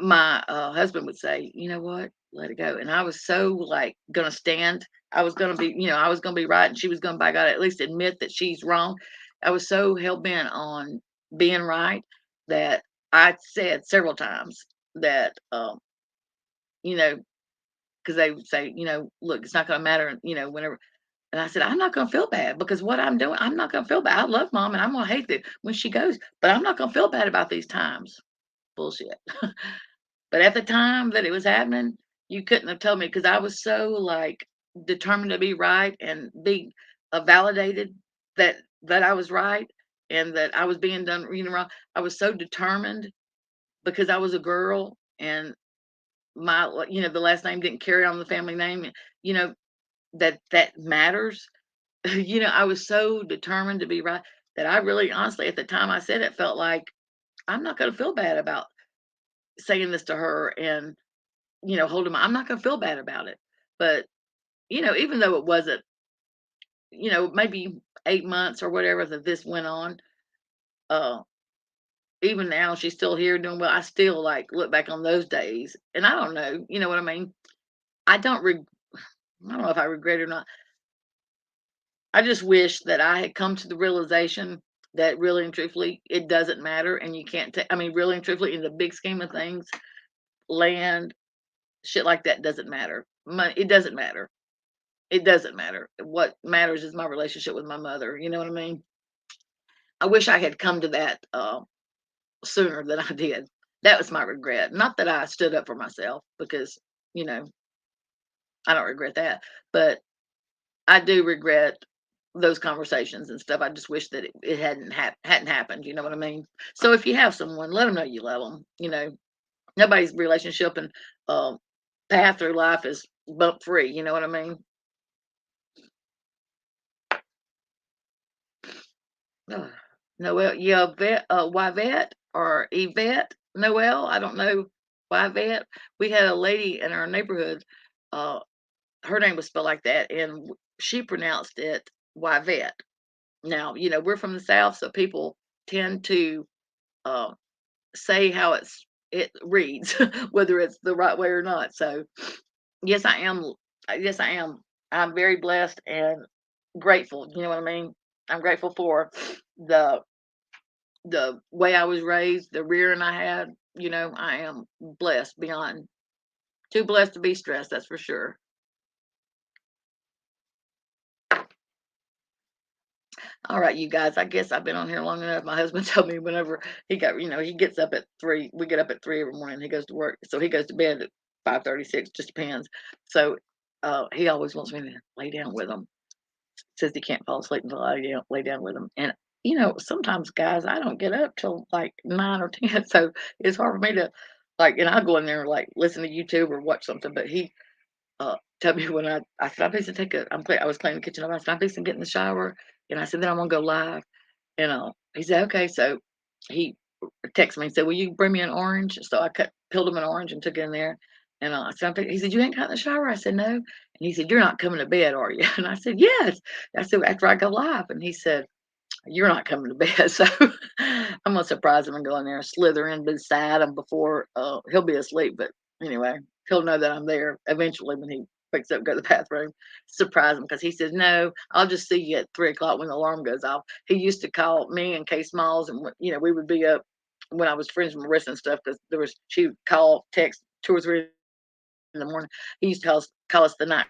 My husband would say, "You know what? Let it go." And I was so gonna stand. I was gonna be, I was gonna be right, and she was gonna, by God, at least admit that she's wrong. I was so hell bent on being right that I said several times that, you know, because they would say, look, it's not gonna matter, whenever. And I said, I'm not gonna feel bad because what I'm doing, I'm not gonna feel bad. I love mom, and I'm gonna hate it when she goes, but I'm not gonna feel bad about these times. Bullshit. But at the time that it was happening, you couldn't have told me because I was so determined to be right and be validated that I was right and that I was being done, wrong. I was so determined because I was a girl and the last name didn't carry on the family name, you know, that matters. I was so determined to be right that I really, honestly, at the time I said it, felt like I'm not going to feel bad about saying this to her and hold him. I'm not gonna feel bad about it. But, even though it wasn't, maybe 8 months or whatever that this went on, uh, even now she's still here doing well. I still look back on those days and I don't know, you know what I mean? I don't reg I don't know if I regret it or not. I just wish that I had come to the realization that really and truthfully it doesn't matter and you can't take, I mean, really and truthfully, in the big scheme of things, land, shit like that doesn't matter. Money, it doesn't matter. It doesn't matter. What matters is my relationship with my mother, you know what I mean? I wish I had come to that, sooner than I did. That was my regret. Not that I stood up for myself because, you know, I don't regret that, but I do regret those conversations and stuff. I just wish that it hadn't happened, you know what I mean? So if you have someone, let them know you love them, Nobody's relationship and, path through life is bump free, you know what I mean? Ugh. Noel, yeah, Yvette or Yvette Noel. I don't know. Yvette. We had a lady in our neighborhood. Uh, her name was spelled like that, and she pronounced it Yvette. Now, we're from the South, so people tend to uh, say how it reads, whether it's the right way or not. So, yes, I am. Yes, I am. I'm very blessed and grateful. You know what I mean? I'm grateful for the the way I was raised, the rearing I had, I am blessed beyond too blessed to be stressed, that's for sure. All right, you guys, I guess I've been on here long enough. My husband told me whenever he gets up at 3, we get up at 3 every morning, he goes to work. So he goes to bed at 5:36, just depends. So he always wants me to lay down with him. Says he can't fall asleep until I lay down with him. And sometimes guys, I don't get up till like 9 or 10, so it's hard for me to and I'll go in there and listen to YouTube or watch something. But tell me when I said, I'm fixing to take a, I was cleaning the kitchen up. I said, I'm fixing to get in the shower. And I said, then I'm going to go live. And he said, okay. So he texted me and said, will you bring me an orange? So I peeled him an orange and took it in there. And I said, he said, you ain't got in the shower? I said, no. And he said, you're not coming to bed, are you? And I said, yes. I said, after I go live. And he said, you're not coming to bed. So I'm gonna surprise him and go in there and slither in beside him before he'll be asleep. But anyway, he'll know that I'm there eventually when he wakes up, go to the bathroom. Surprise him because he says, no, I'll just see you at 3 o'clock when the alarm goes off. He used to call me and Kay Smalls, and we would be up when I was friends with Marissa and stuff, because she would call, text 2 or 3 in the morning. He used to call us the night